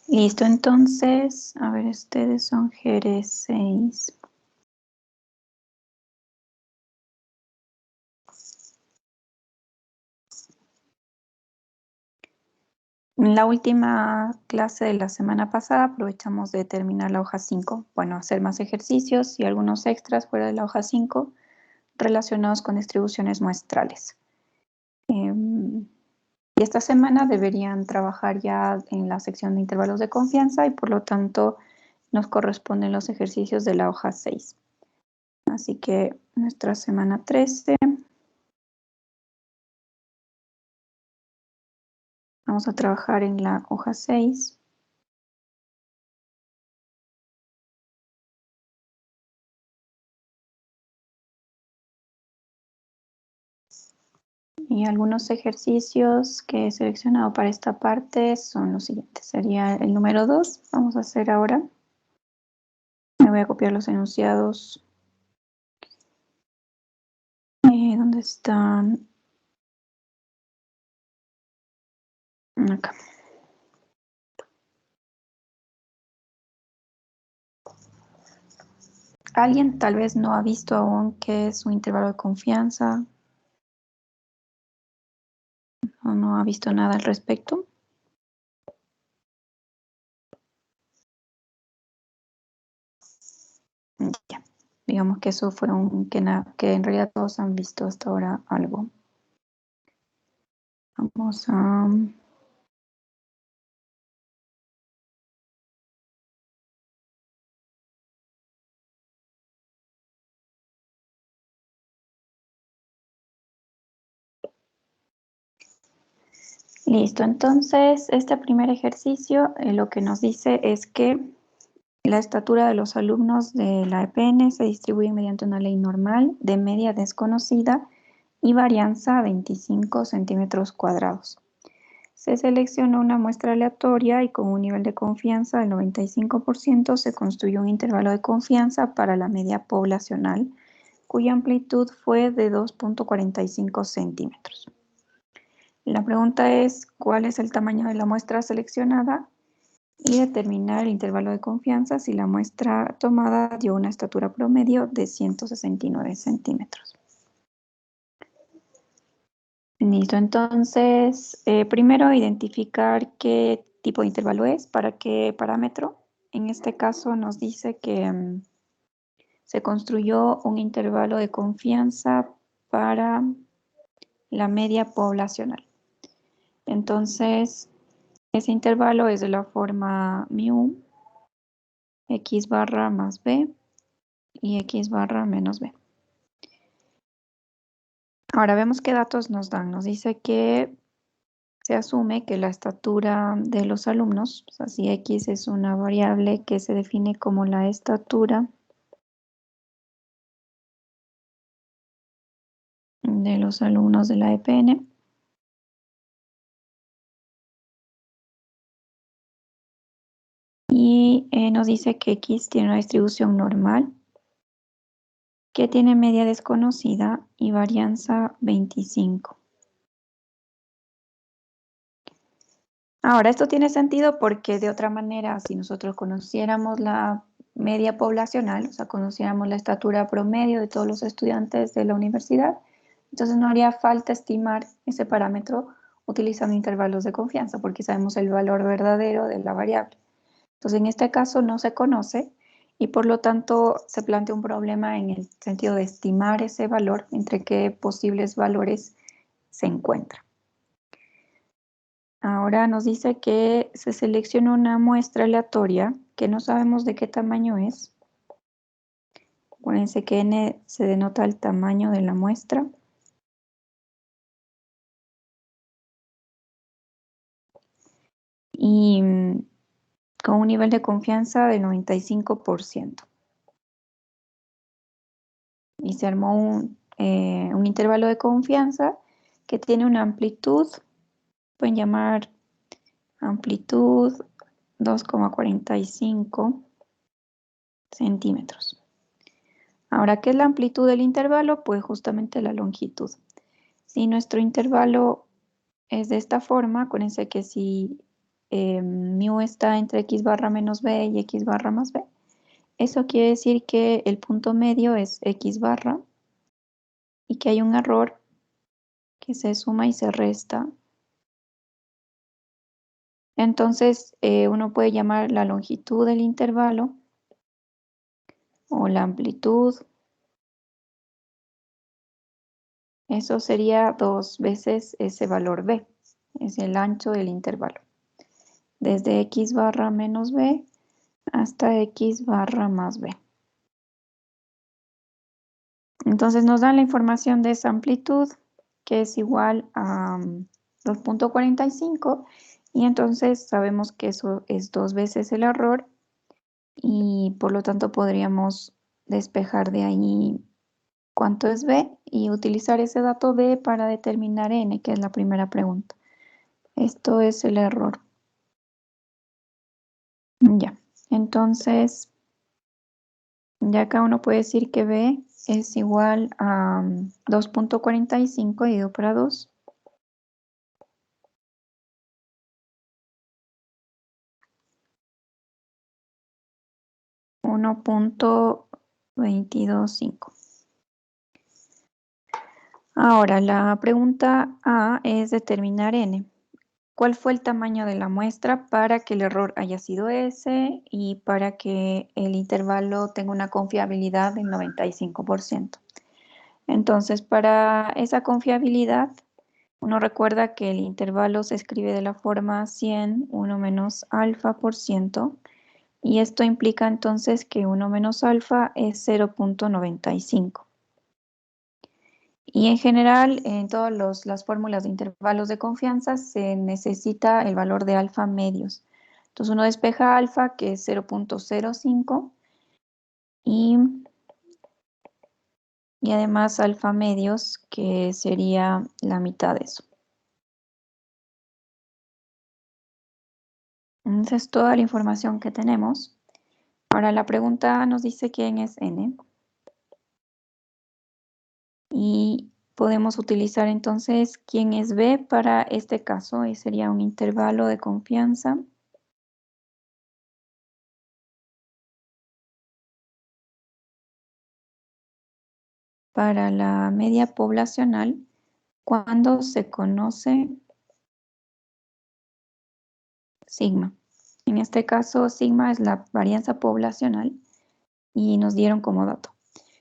Listo, entonces, a ver, ustedes son GR6. En la última clase de la semana pasada aprovechamos de terminar la hoja 5. Bueno, hacer más ejercicios y algunos extras fuera de la hoja 5 relacionados con distribuciones muestrales. Y esta semana deberían trabajar ya en la sección de intervalos de confianza y por lo tanto nos corresponden los ejercicios de la hoja 6. Así que nuestra semana 13. Vamos a trabajar en la hoja 6. Y algunos ejercicios que he seleccionado para esta parte son los siguientes. Sería el número 2. Vamos a hacer ahora. Me voy a copiar los enunciados. ¿Dónde están? Acá. ¿Alguien tal vez no ha visto aún qué es un intervalo de confianza? ¿O no ha visto nada al respecto? Ya. Digamos que eso fue que en realidad todos han visto hasta ahora algo. Vamos a... Listo, entonces este primer ejercicio lo que nos dice es que la estatura de los alumnos de la EPN se distribuye mediante una ley normal de media desconocida y varianza 25 centímetros cuadrados. Se selecciona una muestra aleatoria y con un nivel de confianza del 95% se construyó un intervalo de confianza para la media poblacional, cuya amplitud fue de 2,45 centímetros. La pregunta es, ¿cuál es el tamaño de la muestra seleccionada? Y determinar el intervalo de confianza si la muestra tomada dio una estatura promedio de 169 centímetros. Listo, entonces, primero identificar qué tipo de intervalo es, para qué parámetro. En este caso nos dice que se construyó un intervalo de confianza para la media poblacional. Entonces, ese intervalo es de la forma mu, x barra más b y x barra menos b. Ahora vemos qué datos nos dan. Nos dice que se asume que la estatura de los alumnos, o sea, si x es una variable que se define como la estatura de los alumnos de la EPN, y nos dice que x tiene una distribución normal, que tiene media desconocida y varianza 25. Ahora, esto tiene sentido porque de otra manera, si nosotros conociéramos la media poblacional, o sea, conociéramos la estatura promedio de todos los estudiantes de la universidad, entonces no haría falta estimar ese parámetro utilizando intervalos de confianza porque sabemos el valor verdadero de la variable. Entonces, en este caso no se conoce y por lo tanto se plantea un problema en el sentido de estimar ese valor entre qué posibles valores se encuentran. Ahora nos dice que se selecciona una muestra aleatoria que no sabemos de qué tamaño es. Acuérdense que n se denota el tamaño de la muestra. Y con un nivel de confianza del 95%. Y se armó un intervalo de confianza que tiene una amplitud, pueden llamar amplitud 2,45 centímetros. Ahora, ¿qué es la amplitud del intervalo? Pues justamente la longitud. Si nuestro intervalo es de esta forma, acuérdense que si mu está entre x barra menos b y x barra más b. Eso quiere decir que el punto medio es x barra y que hay un error que se suma y se resta. Entonces, uno puede llamar la longitud del intervalo o la amplitud. Eso sería 2 veces ese valor b, es el ancho del intervalo. Desde x barra menos b hasta x barra más b. Entonces nos dan la información de esa amplitud, que es igual a 2.45, y entonces sabemos que eso es 2 veces el error, y por lo tanto podríamos despejar de ahí cuánto es b y utilizar ese dato b para determinar n, que es la primera pregunta. Esto es el error. Ya, entonces, ya acá uno puede decir que b es igual a 2.45 dividido por 2. 1.225. Ahora, la pregunta A es determinar n. ¿Cuál fue el tamaño de la muestra para que el error haya sido ese y para que el intervalo tenga una confiabilidad del 95%? Entonces, para esa confiabilidad, uno recuerda que el intervalo se escribe de la forma 100, 1 menos alfa por ciento, y esto implica entonces que 1 menos alfa es 0.95. Y en general, en todas las fórmulas de intervalos de confianza se necesita el valor de alfa medios. Entonces uno despeja alfa, que es 0.05, y además alfa medios, que sería la mitad de eso. Esa es toda la información que tenemos. Ahora la pregunta nos dice quién es n. Y podemos utilizar entonces quién es b para este caso, y sería un intervalo de confianza para la media poblacional cuando se conoce sigma. En este caso, sigma es la varianza poblacional y nos dieron como dato.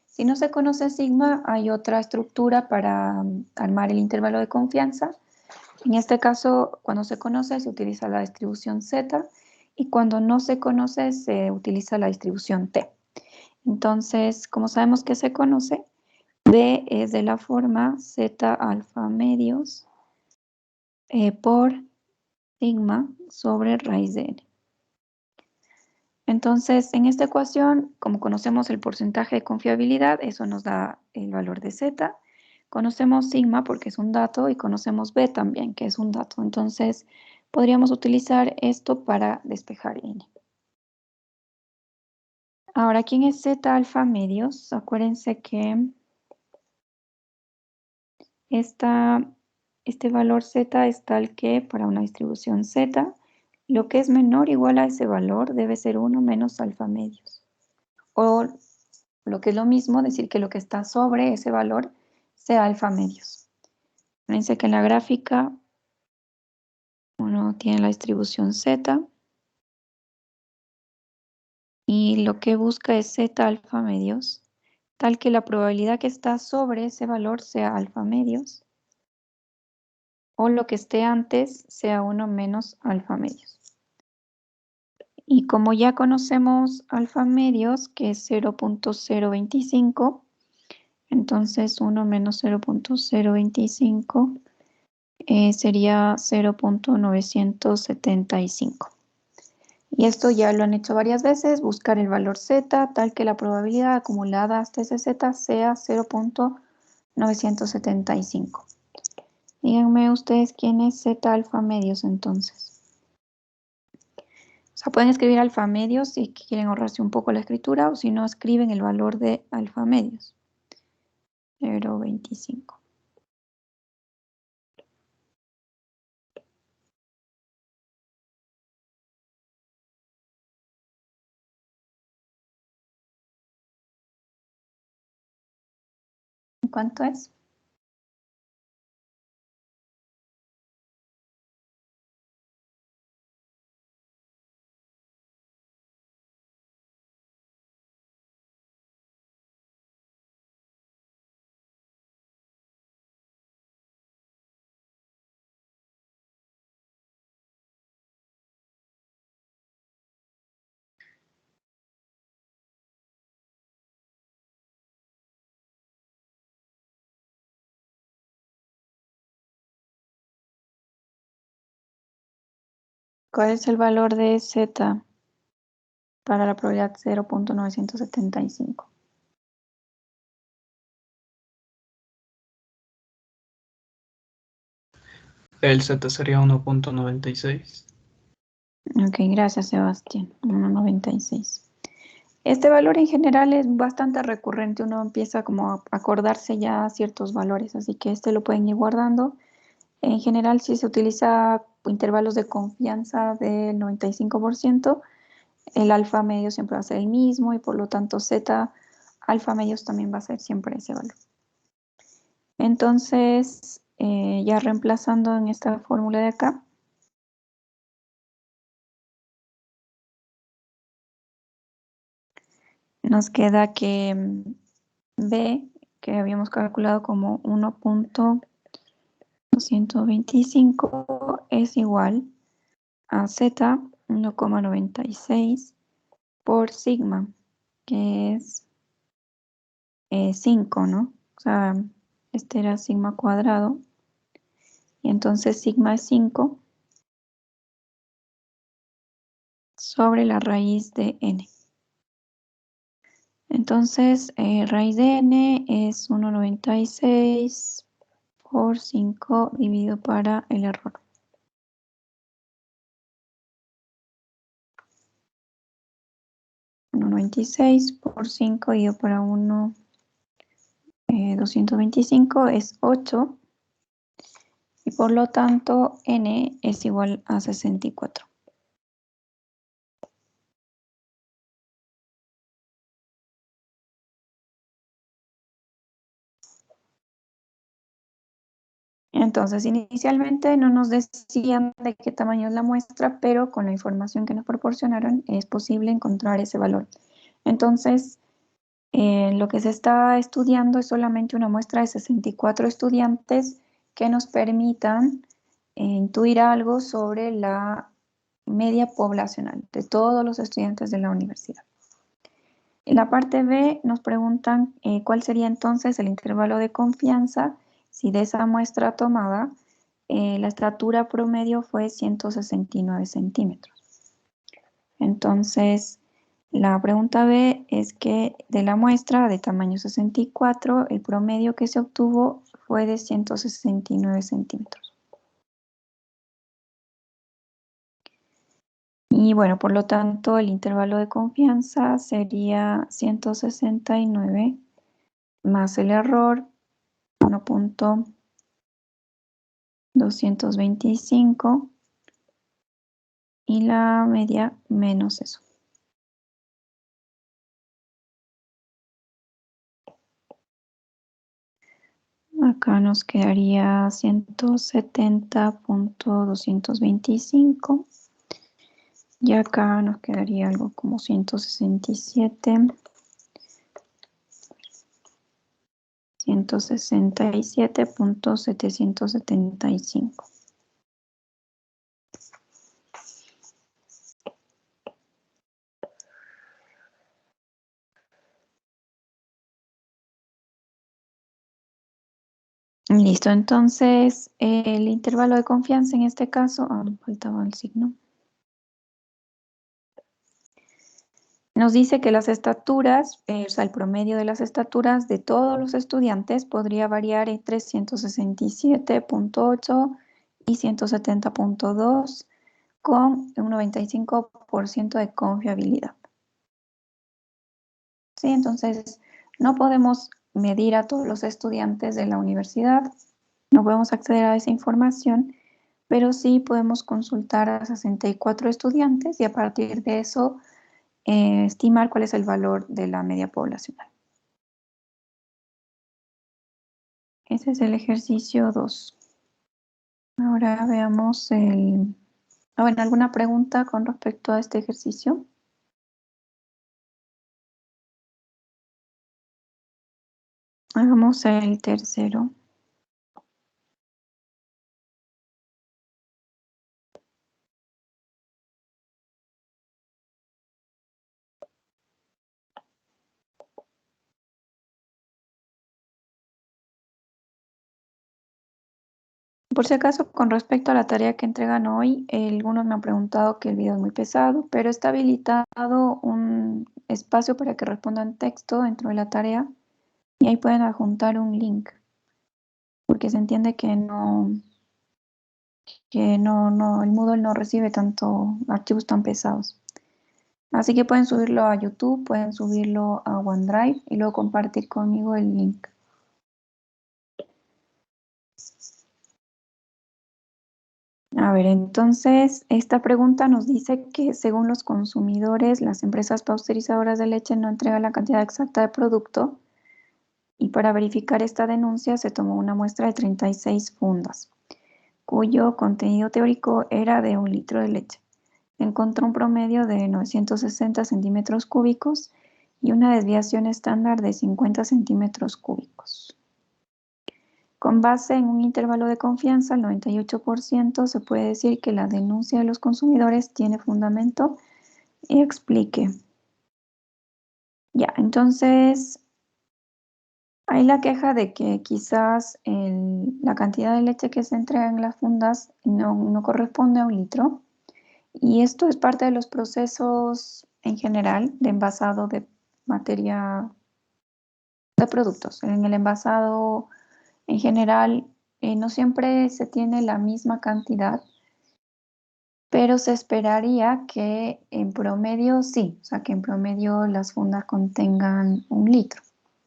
Si no se conoce sigma, hay otra estructura para armar el intervalo de confianza. En este caso, cuando se conoce, se utiliza la distribución Z, y cuando no se conoce, se utiliza la distribución T. Entonces, como sabemos que se conoce, B es de la forma Z alfa medios por sigma sobre raíz de n. Entonces, en esta ecuación, como conocemos el porcentaje de confiabilidad, eso nos da el valor de z. Conocemos sigma porque es un dato, y conocemos b también, que es un dato. Entonces, podríamos utilizar esto para despejar n. Ahora, ¿quién es z alfa medios? Acuérdense que este valor z es tal que para una distribución z, lo que es menor o igual a ese valor debe ser 1 menos alfa medios. O lo que es lo mismo, decir que lo que está sobre ese valor sea alfa medios. Fíjense que en la gráfica uno tiene la distribución z y lo que busca es z alfa medios, tal que la probabilidad que está sobre ese valor sea alfa medios, o lo que esté antes sea 1 menos alfa medios. Y como ya conocemos alfa medios, que es 0.025, entonces 1 menos 0.025 sería 0.975. Y esto ya lo han hecho varias veces, buscar el valor z, tal que la probabilidad acumulada hasta ese z sea 0.975. Díganme ustedes quién es z alfa medios entonces. O sea, pueden escribir alfa medios si quieren ahorrarse un poco la escritura, o si no, escriben el valor de alfa medios. 0.25. ¿Cuánto es? ¿Cuál es el valor de Z para la probabilidad 0.975? El Z sería 1.96. Ok, gracias, Sebastián. 1.96. Este valor en general es bastante recurrente, uno empieza como a acordarse ya ciertos valores, así que este lo pueden ir guardando. En general, si se utiliza intervalos de confianza del 95%, el alfa medio siempre va a ser el mismo y por lo tanto Z alfa medios también va a ser siempre ese valor. Entonces, ya reemplazando en esta fórmula de acá, nos queda que B, que habíamos calculado como 1.225, es igual a Z 1,96 por sigma, que es 5, ¿no? O sea, este era sigma cuadrado, y entonces sigma es 5 sobre la raíz de n. Entonces, raíz de n es 1,96 por 5 dividido para el error. 1,96 por 5 dividido para 225 es 8 y por lo tanto n es igual a 64. Entonces, inicialmente no nos decían de qué tamaño es la muestra, pero con la información que nos proporcionaron es posible encontrar ese valor. Entonces, lo que se está estudiando es solamente una muestra de 64 estudiantes que nos permitan intuir algo sobre la media poblacional de todos los estudiantes de la universidad. En la parte B nos preguntan cuál sería entonces el intervalo de confianza si de esa muestra tomada la estatura promedio fue 169 centímetros. Entonces, la pregunta B es que de la muestra de tamaño 64, el promedio que se obtuvo fue de 169 centímetros. Y bueno, por lo tanto, el intervalo de confianza sería 169 más el error, 1.225 y la media menos eso. Acá nos quedaría 170.225 y acá nos quedaría algo como 167.775. Listo, entonces el intervalo de confianza en este caso, faltaba el signo. Nos dice que las estaturas, o sea, el promedio de las estaturas de todos los estudiantes podría variar entre 167.8 y 170.2 con un 95% de confiabilidad. ¿Sí? Entonces, no podemos medir a todos los estudiantes de la universidad, no podemos acceder a esa información, pero sí podemos consultar a 64 estudiantes y a partir de eso estimar cuál es el valor de la media poblacional. Ese es el ejercicio 2. Ahora veamos bueno, ¿alguna pregunta con respecto a este ejercicio? Hagamos el tercero. Por si acaso, con respecto a la tarea que entregan hoy, algunos me han preguntado que el video es muy pesado, pero está habilitado un espacio para que respondan texto dentro de la tarea y ahí pueden adjuntar un link, porque se entiende que el Moodle no recibe tanto archivos tan pesados. Así que pueden subirlo a YouTube, pueden subirlo a OneDrive y luego compartir conmigo el link. A ver, entonces esta pregunta nos dice que según los consumidores, las empresas pasteurizadoras de leche no entregan la cantidad exacta de producto y para verificar esta denuncia se tomó una muestra de 36 fundas, cuyo contenido teórico era de 1 litro de leche. Se encontró un promedio de 960 centímetros cúbicos y una desviación estándar de 50 centímetros cúbicos. Con base en un intervalo de confianza, el 98%, se puede decir que la denuncia de los consumidores tiene fundamento y explique. Ya, entonces hay la queja de que quizás la cantidad de leche que se entrega en las fundas no corresponde a 1 litro. Y esto es parte de los procesos en general de envasado de materia de productos. En el envasado en general no siempre se tiene la misma cantidad, pero se esperaría que en promedio sí, o sea que en promedio las fundas contengan 1 litro.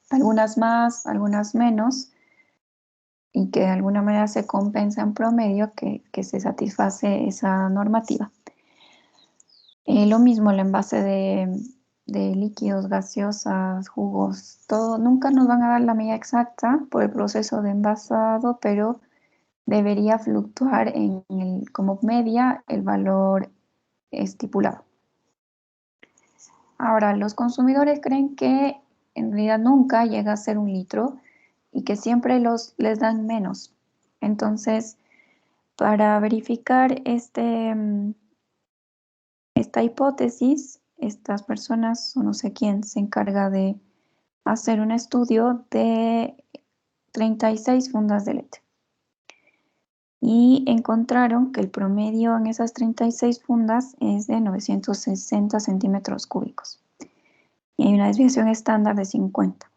Algunas más, algunas menos, y que de alguna manera se compensa en promedio que se satisface esa normativa. Lo mismo el envase de líquidos, gaseosas, jugos, todo, nunca nos van a dar la medida exacta por el proceso de envasado, pero debería fluctuar como media el valor estipulado. Ahora, los consumidores creen que en realidad nunca llega a ser 1 litro y que siempre les dan menos. Entonces, para verificar esta hipótesis, estas personas, o no sé quién, se encarga de hacer un estudio de 36 fundas de leche. Y encontraron que el promedio en esas 36 fundas es de 960 centímetros cúbicos. Y hay una desviación estándar de 50.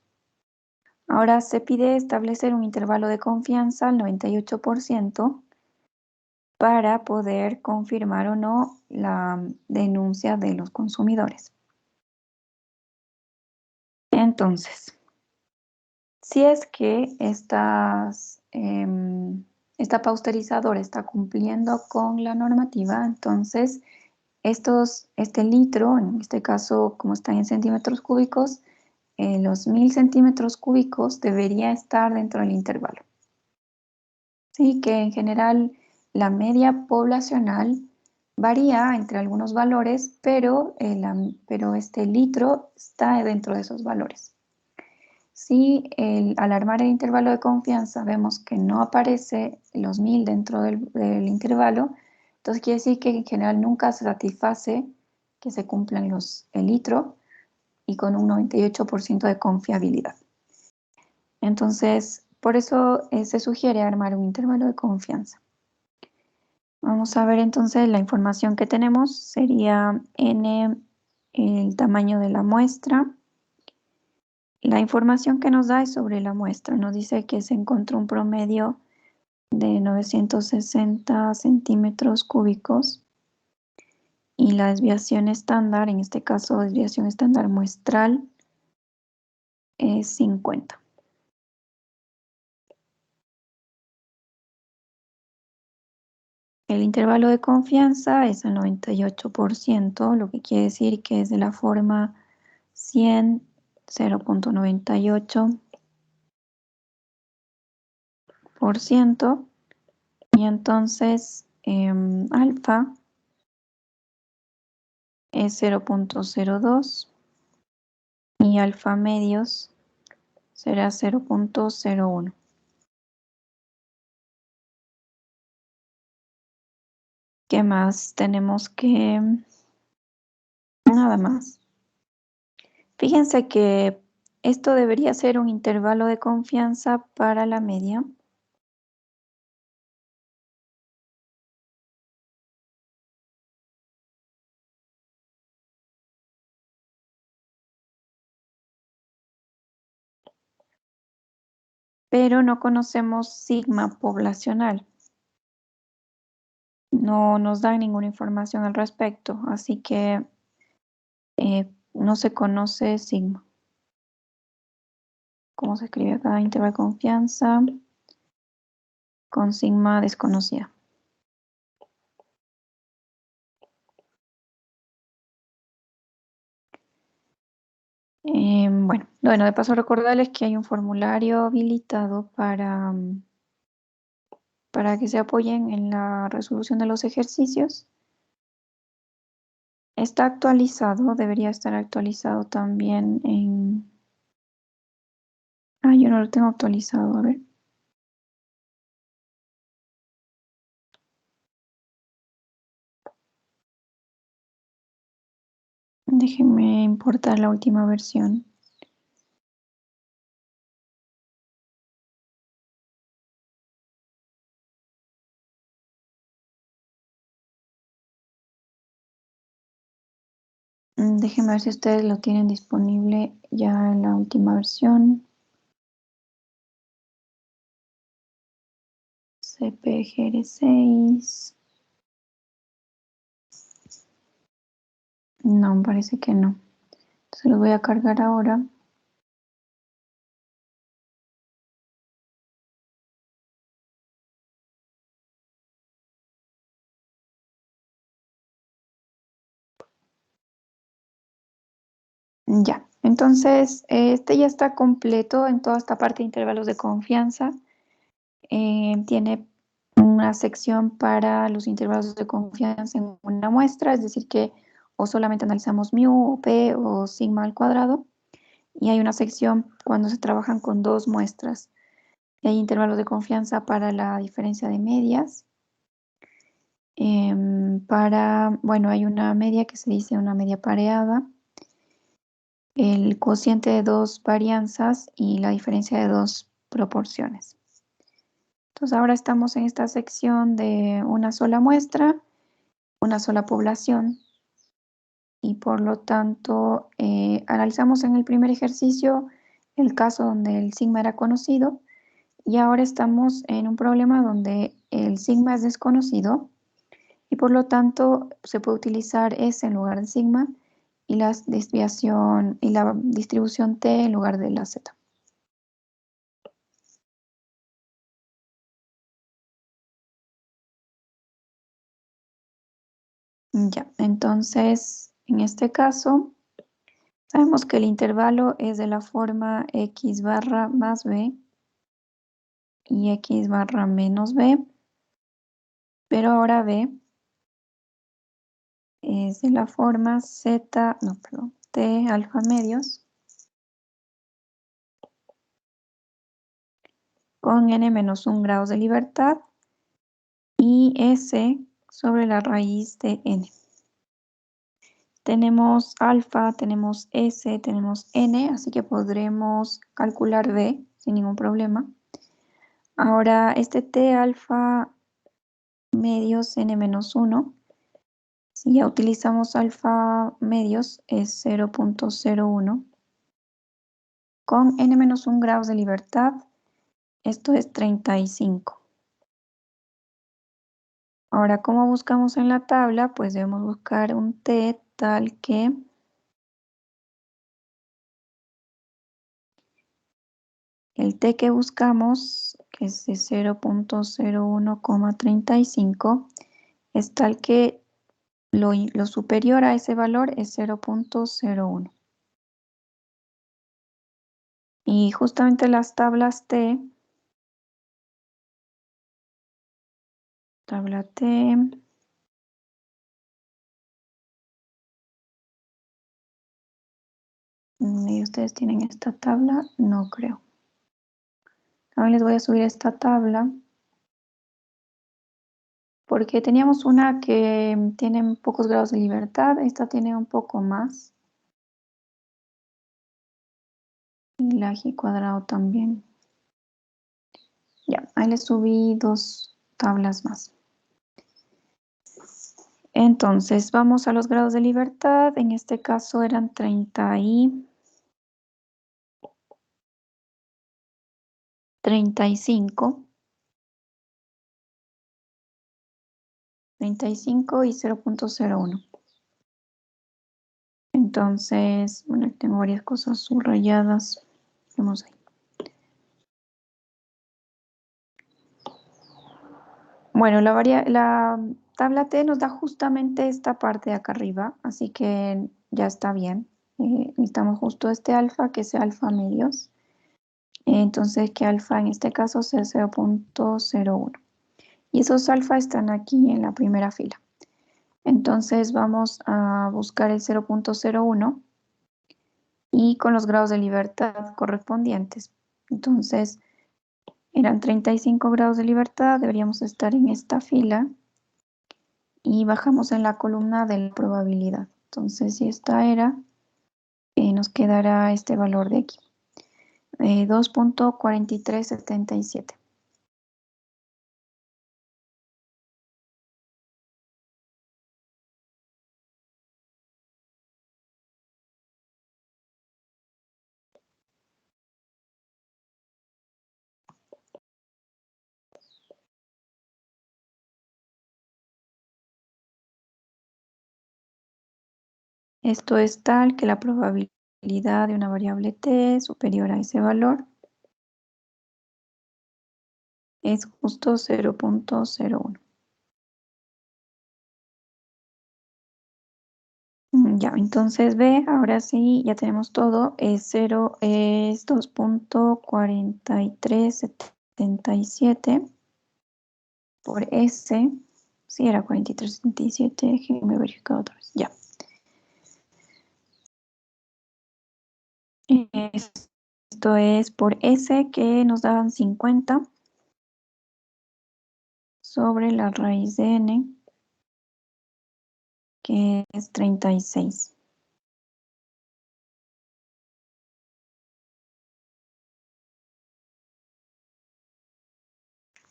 Ahora se pide establecer un intervalo de confianza al 98% para poder confirmar o no la denuncia de los consumidores. Entonces, si es que esta pasteurizadora está cumpliendo con la normativa, entonces este litro, en este caso como están en centímetros cúbicos, los 1000 centímetros cúbicos debería estar dentro del intervalo. Sí, que en general la media poblacional varía entre algunos valores, pero este litro está dentro de esos valores. Si al armar el intervalo de confianza vemos que no aparece los 1000 dentro del intervalo, entonces quiere decir que en general nunca se satisface que se cumplan el litro y con un 98% de confiabilidad. Entonces, por eso se sugiere armar un intervalo de confianza. Vamos a ver entonces la información que tenemos. Sería n el tamaño de la muestra. La información que nos da es sobre la muestra. Nos dice que se encontró un promedio de 960 centímetros cúbicos y la desviación estándar, en este caso desviación estándar muestral, es 50. El intervalo de confianza es el 98%, lo que quiere decir que es de la forma 100, 0.98, y entonces alfa es 0.02 y alfa medios será 0.01. ¿Qué más? Tenemos que... Nada más. Fíjense que esto debería ser un intervalo de confianza para la media. Pero no conocemos sigma poblacional. No nos dan ninguna información al respecto, así que no se conoce sigma. ¿Cómo se escribe acá? Intervalo de confianza con sigma desconocida. Bueno, de paso recordarles que hay un formulario habilitado para que se apoyen en la resolución de los ejercicios. Está actualizado, debería estar actualizado también en... Ah, yo no lo tengo actualizado, a ver. Déjenme importar la última versión. Déjenme ver si ustedes lo tienen disponible ya en la última versión. CPGR6. No, parece que no. Entonces lo voy a cargar ahora. Ya, entonces este ya está completo en toda esta parte de intervalos de confianza. Tiene una sección para los intervalos de confianza en una muestra, es decir que o solamente analizamos mu o p o sigma al cuadrado. Y hay una sección cuando se trabajan con dos muestras. Y hay intervalos de confianza para la diferencia de medias. Bueno, hay una media que se dice una media pareada, el cociente de dos varianzas y la diferencia de dos proporciones. Entonces ahora estamos en esta sección de una sola muestra, una sola población y por lo tanto analizamos en el primer ejercicio el caso donde el sigma era conocido y ahora estamos en un problema donde el sigma es desconocido y por lo tanto se puede utilizar S en lugar de sigma y la desviación y la distribución T en lugar de la Z. Ya, entonces en este caso sabemos que el intervalo es de la forma x barra más b y x barra menos b, pero ahora b es de la forma t alfa medios con n-1 grados de libertad y s sobre la raíz de n. Tenemos alfa, tenemos s, tenemos n, así que podremos calcular b sin ningún problema. Ahora, este t alfa medios n-1, si ya utilizamos alfa medios, es 0.01. Con n-1 grados de libertad, esto es 35. Ahora, ¿cómo buscamos en la tabla? Pues debemos buscar un t tal que el t que buscamos, que es de 0.01,35, es tal que lo superior a ese valor es 0.01. Y justamente las tablas T tabla T. ¿Y ustedes tienen esta tabla? No creo. Ahora les voy a subir esta tabla porque teníamos una que tiene pocos grados de libertad, esta tiene un poco más. Y la G cuadrado también. Ya, ahí les subí 2 tablas más. Entonces, vamos a los grados de libertad. En este caso eran 35 y 0.01. Entonces, bueno, aquí tengo varias cosas subrayadas. Vamos ahí. Bueno, la tabla T nos da justamente esta parte de acá arriba, así que ya está bien. Necesitamos justo este alfa, que sea alfa medios. Entonces, que alfa en este caso sea 0.01. Y esos alfa están aquí en la primera fila. Entonces vamos a buscar el 0.01 y con los grados de libertad correspondientes. Entonces eran 35 grados de libertad, deberíamos estar en esta fila y bajamos en la columna de la probabilidad. Entonces si esta era, nos quedará este valor de aquí, 2.4377. Esto es tal que la probabilidad de una variable t es superior a ese valor es justo 0.01. Ya, entonces B, ahora sí, ya tenemos todo. 0 es 2.4377 por S. Sí, era 4377. Déjenme verificar otra vez. Ya. Esto es por S que nos daban 50 sobre la raíz de N, que es 36.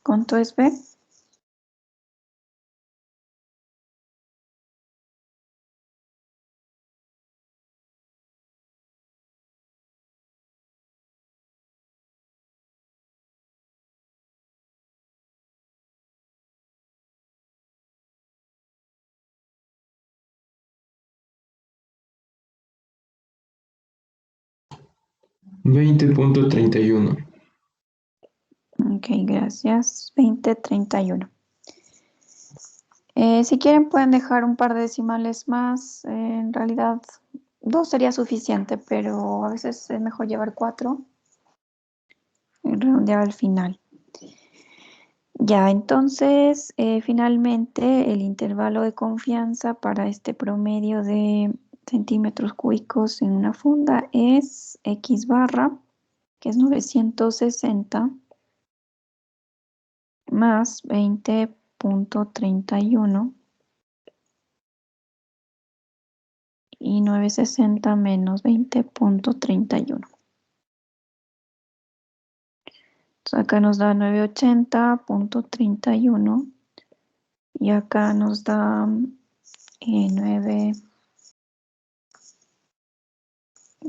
¿Cuánto es B? $20.31. Ok, gracias. 2031. Si quieren pueden dejar un par de decimales más. En realidad 2 sería suficiente, pero a veces es mejor llevar 4 y redondear al final. Ya, entonces finalmente el intervalo de confianza para este promedio de centímetros cúbicos en una funda es X barra, que es 960, más 20.31 y 960 menos 20.31. Entonces acá nos da 980.31 y acá nos da 9,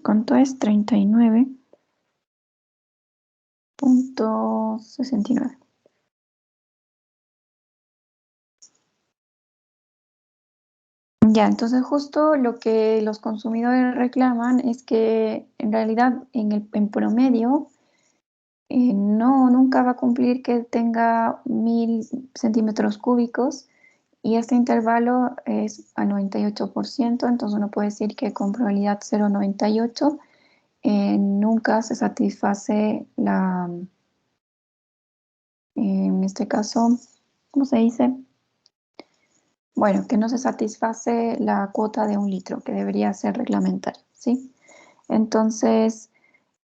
¿cuánto es? 39.69. Ya, entonces justo lo que los consumidores reclaman es que en realidad en promedio no, nunca va a cumplir que tenga 1000 centímetros cúbicos y este intervalo es al 98%, entonces uno puede decir que con probabilidad 0,98 nunca se satisface en este caso, ¿cómo se dice? Bueno, que no se satisface la cuota de 1 litro, que debería ser reglamentaria, ¿sí? Entonces,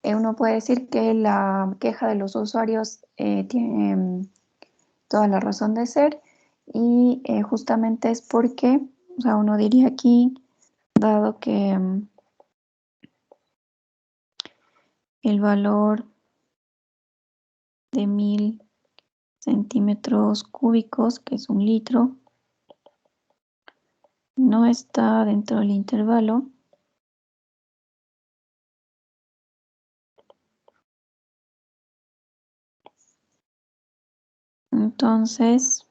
uno puede decir que la queja de los usuarios tiene toda la razón de ser y justamente es porque, o sea, uno diría aquí, dado que el valor de 1000 centímetros cúbicos, que es 1 litro, no está dentro del intervalo, entonces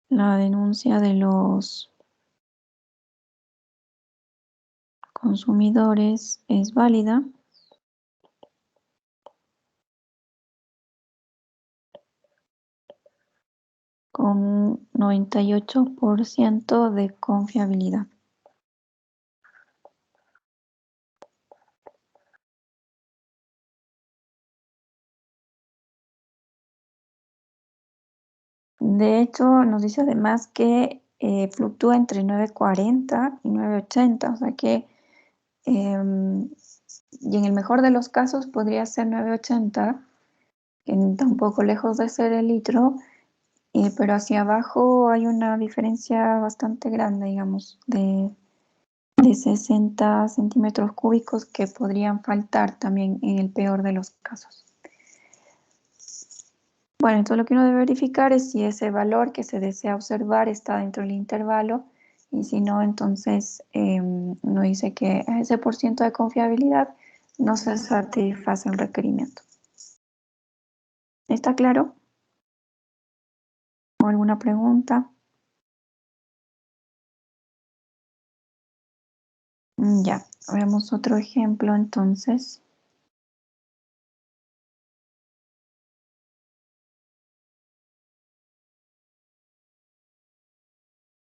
la denuncia de los consumidores es válida con un 98% de confiabilidad. De hecho, nos dice además que fluctúa entre 9.40 y 9.80, o sea que, y en el mejor de los casos podría ser 9.80, que está un poco lejos de ser el litro, pero hacia abajo hay una diferencia bastante grande, digamos, de 60 centímetros cúbicos que podrían faltar también en el peor de los casos. Bueno, entonces lo que uno debe verificar es si ese valor que se desea observar está dentro del intervalo y si no, entonces uno dice que a ese % de confiabilidad no se satisface el requerimiento. ¿Está claro? ¿O alguna pregunta? Ya, veamos otro ejemplo entonces.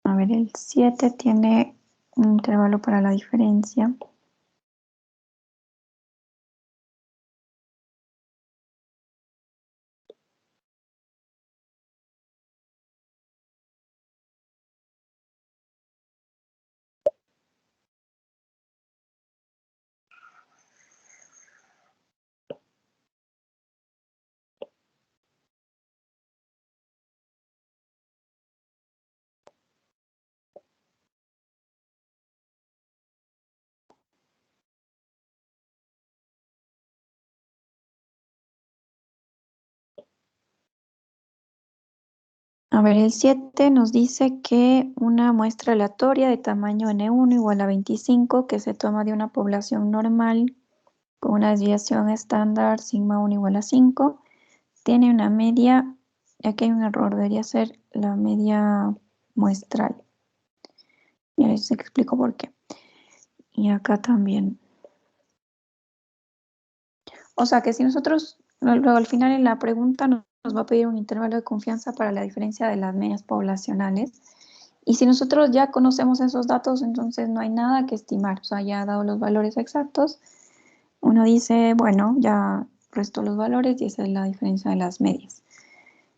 A ver, el 7 tiene un intervalo para la diferencia. A ver, el 7 nos dice que una muestra aleatoria de tamaño N1 igual a 25 que se toma de una población normal con una desviación estándar sigma 1 igual a 5, tiene una media, aquí hay un error, debería ser la media muestral. Y ahora les explico por qué. Y acá también. O sea que si nosotros, luego al final en la pregunta nos va a pedir un intervalo de confianza para la diferencia de las medias poblacionales. Y si nosotros ya conocemos esos datos, entonces no hay nada que estimar. O sea, ya dado los valores exactos, uno dice, bueno, ya resto los valores y esa es la diferencia de las medias.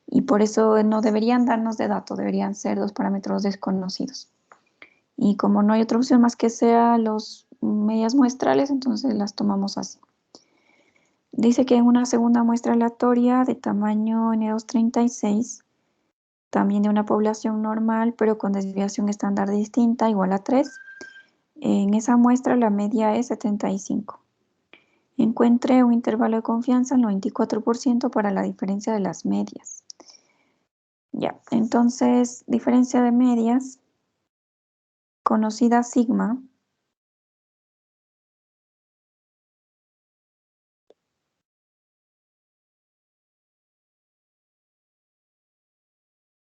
Y por eso no deberían darnos de dato, deberían ser 2 parámetros desconocidos. Y como no hay otra opción más que sea los medias muestrales, entonces las tomamos así. Dice que en una segunda muestra aleatoria de tamaño N236, también de una población normal, pero con desviación estándar distinta, igual a 3, en esa muestra la media es 75. Encuentre un intervalo de confianza al 94% para la diferencia de las medias. Ya, entonces, diferencia de medias, conocida sigma,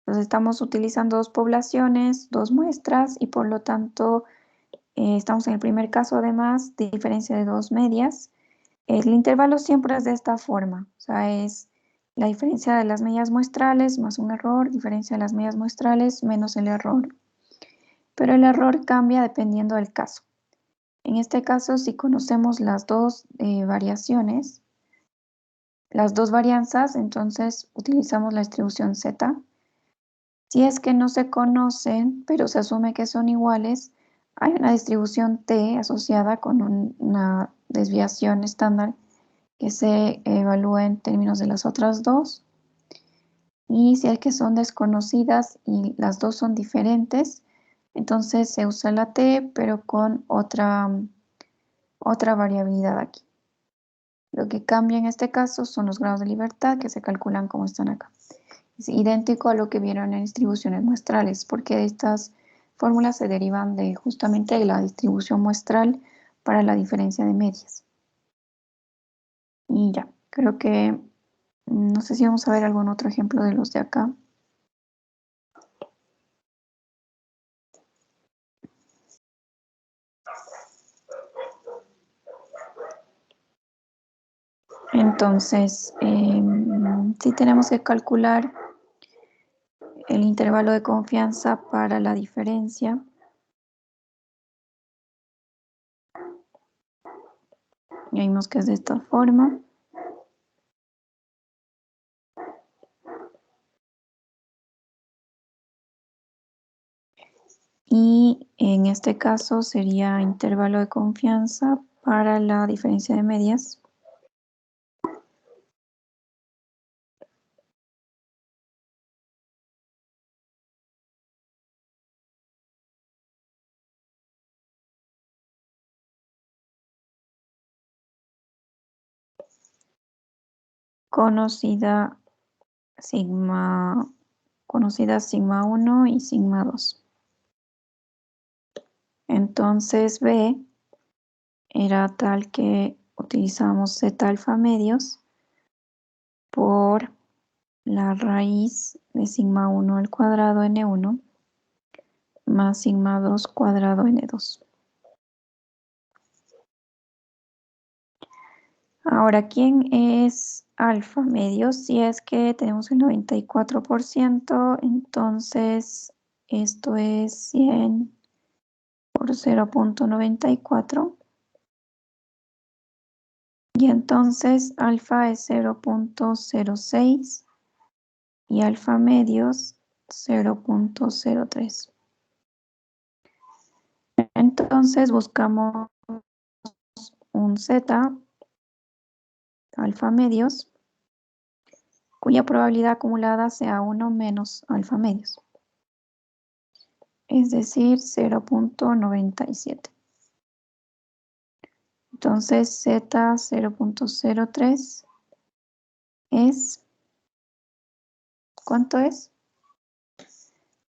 entonces estamos utilizando 2 poblaciones, 2 muestras y por lo tanto estamos en el primer caso además de diferencia de 2 medias. El intervalo siempre es de esta forma, o sea, es la diferencia de las medias muestrales más un error, diferencia de las medias muestrales menos el error. Pero el error cambia dependiendo del caso. En este caso, si conocemos las dos variaciones, las dos varianzas, entonces utilizamos la distribución Z Si es que no se conocen, pero se asume que son iguales, hay una distribución T asociada con una desviación estándar que se evalúa en términos de las otras dos. Y si es que son desconocidas y las dos son diferentes, entonces se usa la T, pero con otra variabilidad aquí. Lo que cambia en este caso son los grados de libertad que se calculan como están acá. Es idéntico a lo que vieron en distribuciones muestrales, porque estas fórmulas se derivan de justamente de la distribución muestral para la diferencia de medias. Y ya, creo que no sé si vamos a ver algún otro ejemplo de los de acá. Entonces, sí tenemos que calcular el intervalo de confianza para la diferencia. Y vimos que es de esta forma. Y en este caso sería intervalo de confianza para la diferencia de medias. Conocida sigma 1 y sigma 2. Entonces B era tal que utilizamos zeta alfa medios por la raíz de sigma 1 al cuadrado n1 más sigma 2 cuadrado n2. Ahora, ¿quién es alfa medios? Si es que tenemos el 94%, entonces esto es 100 por 0.94. Y entonces alfa es 0.06 y alfa medios 0.03. Entonces buscamos un z alfa medios cuya probabilidad acumulada sea 1 menos alfa medios, es decir, 0.97. Entonces z 0.03 es, ¿cuánto es?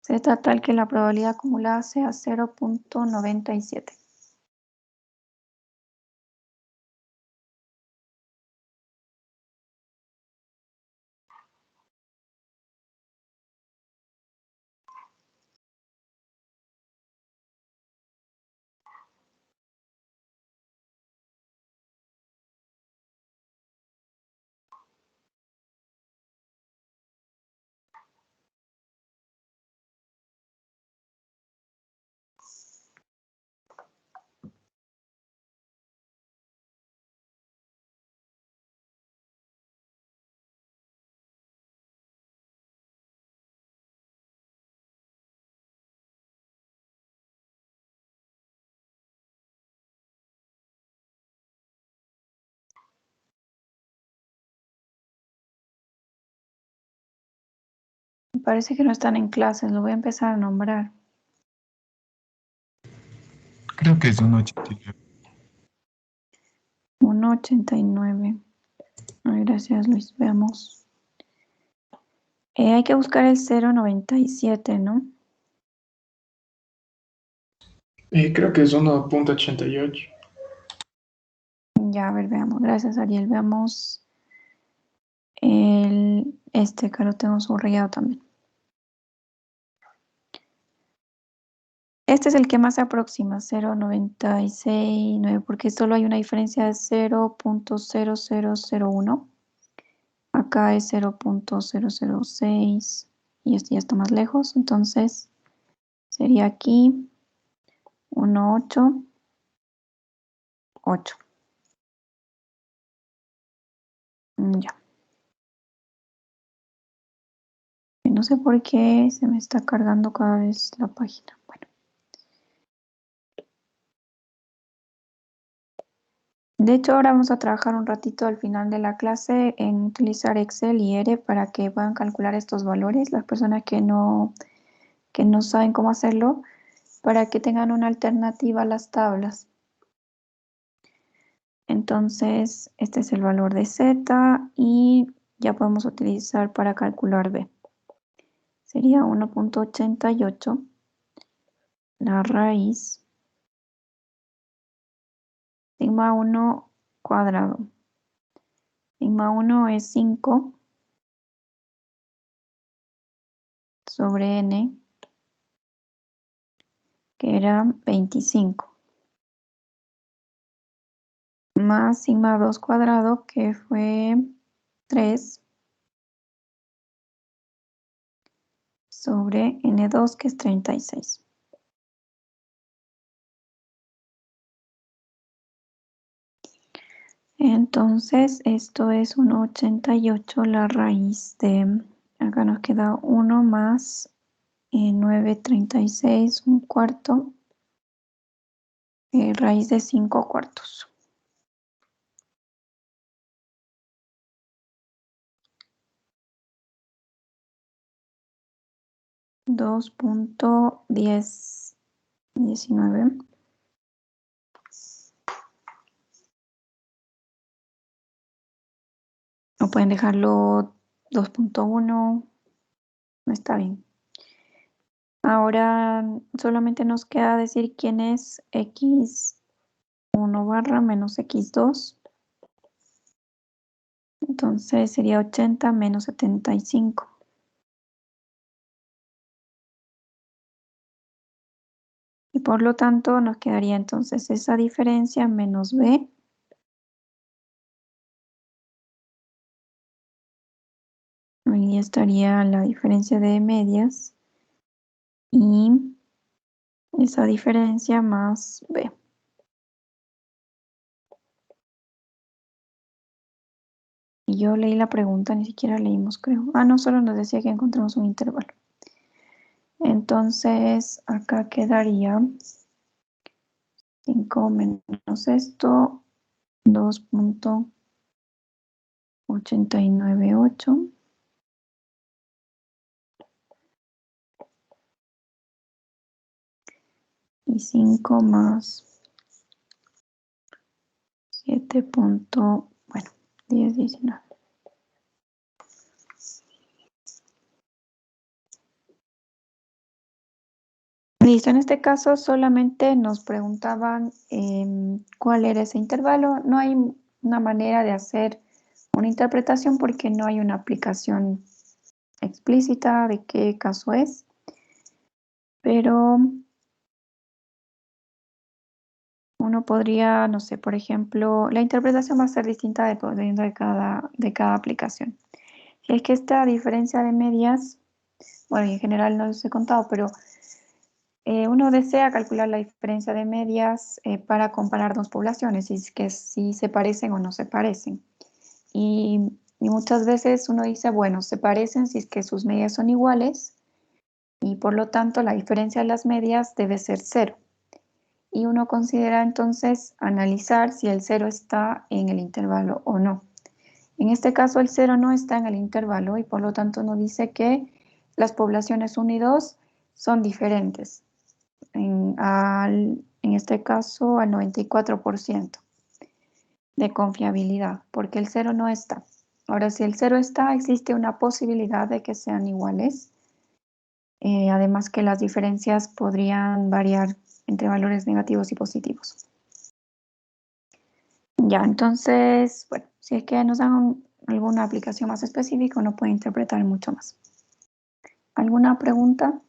Z tal que la probabilidad acumulada sea 0.97. Me parece que no están en clases, lo voy a empezar a nombrar. Creo que es un 89. 1.89. Ay, gracias, Luis. Veamos. Hay que buscar el 0.97, ¿no? Creo que es 1.88. Ya, a ver, veamos. Gracias, Ariel. Veamos que lo tengo subrayado también. Este es el que más se aproxima, 0.969, porque solo hay una diferencia de 0.0001. Acá es 0.006 y este ya está más lejos, entonces sería aquí 1.88. Ya. No sé por qué se me está cargando cada vez la página. Bueno. De hecho, ahora vamos a trabajar un ratito al final de la clase en utilizar Excel y R para que puedan calcular estos valores, las personas que no saben cómo hacerlo, para que tengan una alternativa a las tablas. Entonces, este es el valor de Z y ya podemos utilizar para calcular B. Sería 1.88 la raíz sigma 1 cuadrado. Sigma 1 es 5 sobre n, que era 25. Más sigma 2 cuadrado, que fue 3 sobre n2, que es 36. Entonces, esto es 1.88 la raíz de, acá nos queda 1 más 9.36, un cuarto, raíz de 5 cuartos. Dos punto 19. O pueden dejarlo 2.1, no está bien. Ahora solamente nos queda decir quién es x1 barra menos x2. Entonces sería 80 menos 75. Y por lo tanto nos quedaría entonces esa diferencia menos b. Ahí estaría la diferencia de medias. Y esa diferencia más b. Y yo leí la pregunta, ni siquiera leímos, creo. Ah, no, solo nos decía que encontramos un intervalo. Entonces, acá quedaría 5 menos esto, 2.898. Y 5 más 7 punto, bueno, 10, 19. Listo, en este caso solamente nos preguntaban cuál era ese intervalo. No hay una manera de hacer una interpretación porque no hay una aplicación explícita de qué caso es, pero uno podría, no sé, por ejemplo, la interpretación va a ser distinta dependiendo de cada aplicación. Si es que esta diferencia de medias, bueno, en general no los he contado, pero uno desea calcular la diferencia de medias para comparar dos poblaciones, si se parecen o no se parecen. Y muchas veces uno dice, bueno, se parecen si es que sus medias son iguales y por lo tanto la diferencia de las medias debe ser 0. Y uno considera entonces analizar si el 0 está en el intervalo o no. En este caso el 0 no está en el intervalo y por lo tanto uno dice que las poblaciones 1 y 2 son diferentes. En este caso al 94% de confiabilidad, porque el 0 no está. Ahora, si el 0 está, existe una posibilidad de que sean iguales. Además que las diferencias podrían variar entre valores negativos y positivos. Ya, entonces, bueno, si es que nos dan alguna aplicación más específica, uno puede interpretar mucho más. ¿Alguna pregunta?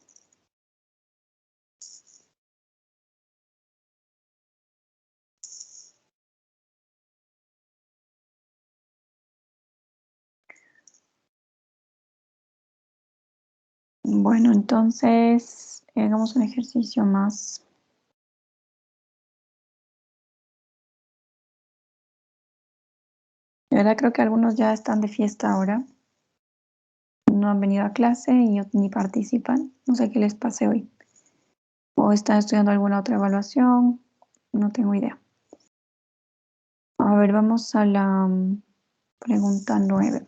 Bueno, entonces hagamos un ejercicio más. De verdad creo que algunos ya están de fiesta ahora. no han venido a clase y ni participan. No sé qué les pase hoy. O están estudiando alguna otra evaluación. No tengo idea. A ver, vamos a la pregunta 9.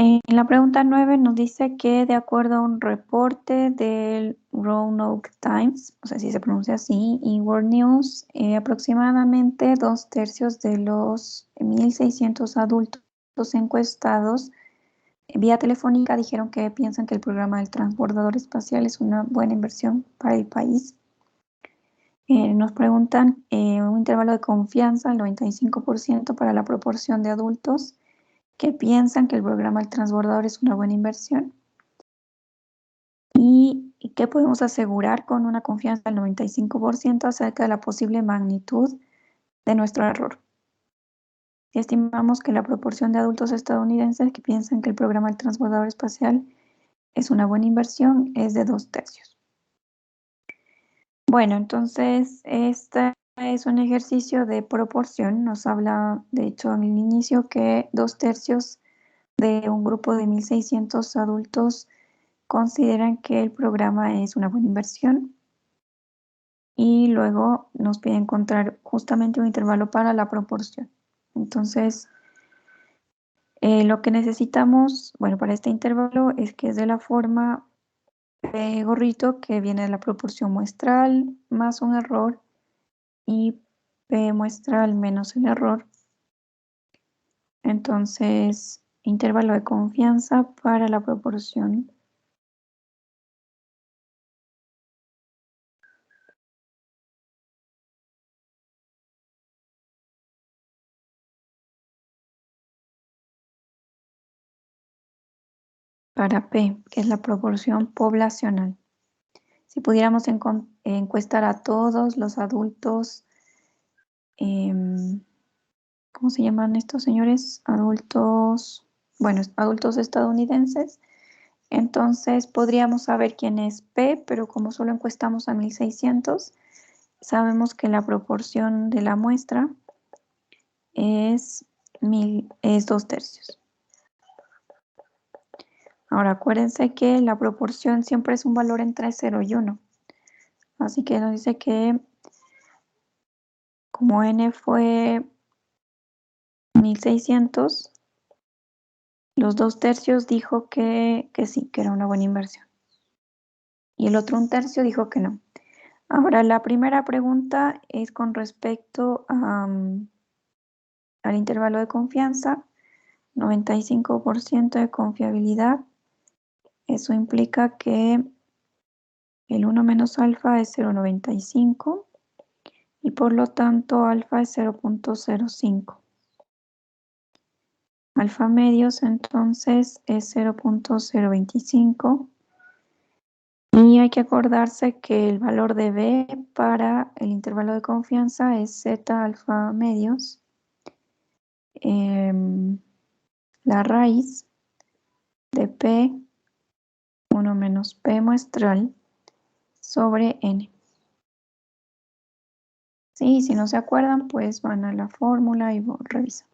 En la pregunta 9 nos dice que de acuerdo a un reporte del Roanoke Times, no sé si se pronuncia así, y World News, aproximadamente 2/3 de los 1.600 adultos encuestados vía telefónica dijeron que piensan que el programa del transbordador espacial es una buena inversión para el país. Nos preguntan un intervalo de confianza, el 95% para la proporción de adultos que piensan que el programa del transbordador es una buena inversión y que podemos asegurar con una confianza del 95% acerca de la posible magnitud de nuestro error. Estimamos que la proporción de adultos estadounidenses que piensan que el programa del transbordador espacial es una buena inversión es de 2/3. Bueno, entonces este es un ejercicio de proporción. Nos habla, de hecho, en el inicio que 2/3 de un grupo de 1.600 adultos consideran que el programa es una buena inversión y luego nos pide encontrar justamente un intervalo para la proporción. Entonces, lo que necesitamos, bueno, para este intervalo es que es de la forma P gorrito que viene de la proporción muestral más un error y P muestral menos el error. Entonces, intervalo de confianza para la proporción. Para P, que es la proporción poblacional. Si pudiéramos encuestar a todos los adultos, ¿cómo se llaman estos señores? Adultos, bueno, adultos estadounidenses. Entonces podríamos saber quién es P, pero como solo encuestamos a 1.600, sabemos que la proporción de la muestra es 2/3. Ahora acuérdense que la proporción siempre es un valor entre 0 y 1. Así que nos dice que como n fue 1.600, los 2/3 dijo que sí, que era una buena inversión. Y el otro 1/3 dijo que no. Ahora, la primera pregunta es con respecto al intervalo de confianza, 95% de confiabilidad. Eso implica que el 1 menos alfa es 0,95 y por lo tanto alfa es 0,05. Alfa medios entonces es 0,025 y hay que acordarse que el valor de B para el intervalo de confianza es Z alfa medios, la raíz de P 1 menos P muestral sobre N. Sí, si no se acuerdan, pues van a la fórmula y revisan.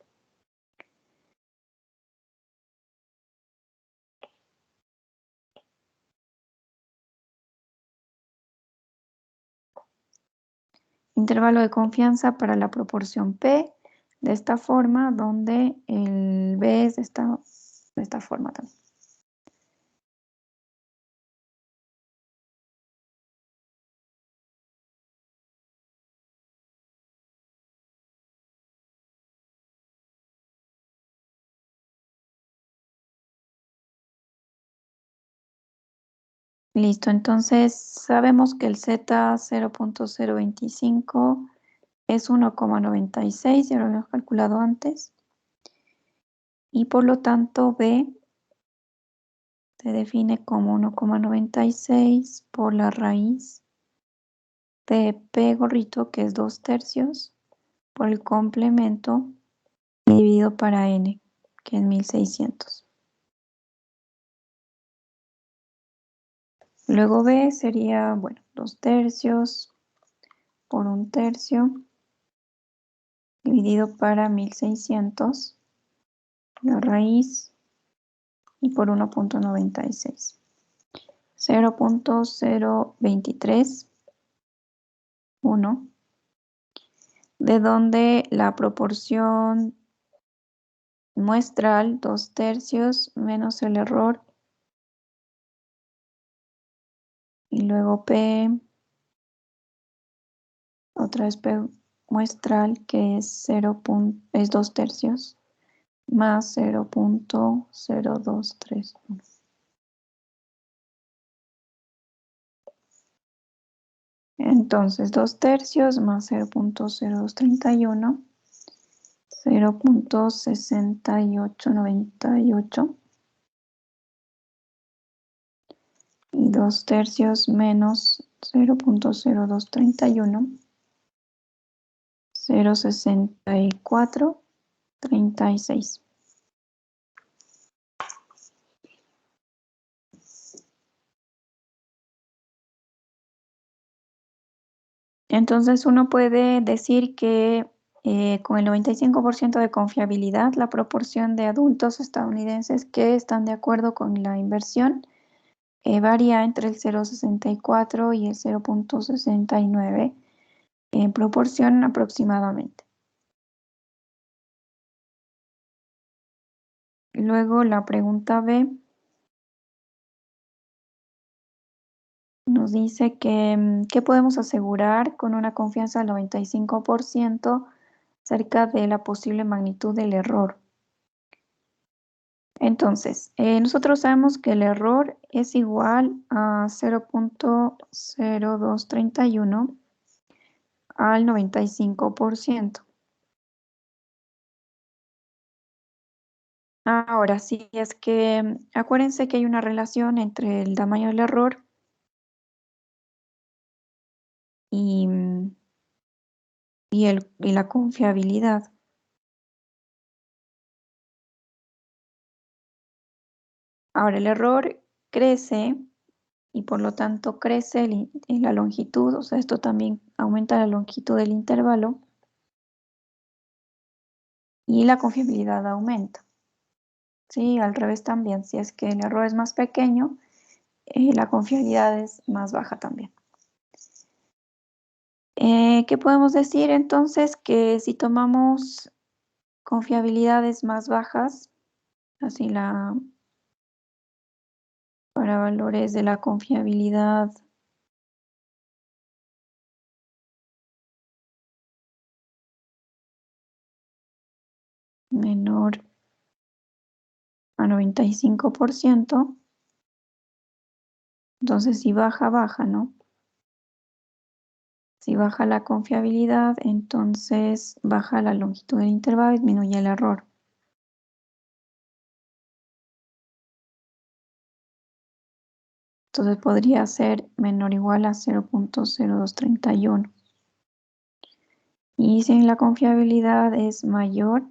Intervalo de confianza para la proporción P de esta forma, donde el B es de esta forma también. Listo, entonces sabemos que el Z 0.025 es 1,96, ya lo habíamos calculado antes. Y por lo tanto B se define como 1,96 por la raíz de P gorrito, que es 2/3, por el complemento dividido para N, que es 1600. Luego B sería, bueno, 2/3 por 1/3 dividido para 1600, la raíz, y por 1,96. 0.023, 1, de donde la proporción muestral 2/3 menos el error, y luego P, otra vez P muestral, que es 2/3 más 0.0231. Entonces 2/3 más 0.0231, 0.6898, y 2/3 menos 0.0231, 0.6436. Entonces uno puede decir que con el 95% de confiabilidad, la proporción de adultos estadounidenses que están de acuerdo con la inversión varía entre el 0.64 y el 0.69 en proporción aproximadamente. Luego la pregunta B nos dice que ¿qué podemos asegurar con una confianza del 95% acerca de la posible magnitud del error? Entonces, nosotros sabemos que el error es igual a 0.0231 al 95%. Ahora, sí, es que acuérdense que hay una relación entre el tamaño del error y, y la confiabilidad. Ahora, el error crece y por lo tanto crece la longitud, o sea, esto también aumenta la longitud del intervalo y la confiabilidad aumenta. Sí, al revés también, si es que el error es más pequeño, la confiabilidad es más baja también. ¿Qué podemos decir entonces? Que si tomamos confiabilidades más bajas, así para valores de la confiabilidad menor a 95%, entonces si baja, baja, ¿no? Si baja la confiabilidad, entonces baja la longitud del intervalo y disminuye el error. Entonces podría ser menor o igual a 0.0231. Y si la confiabilidad es mayor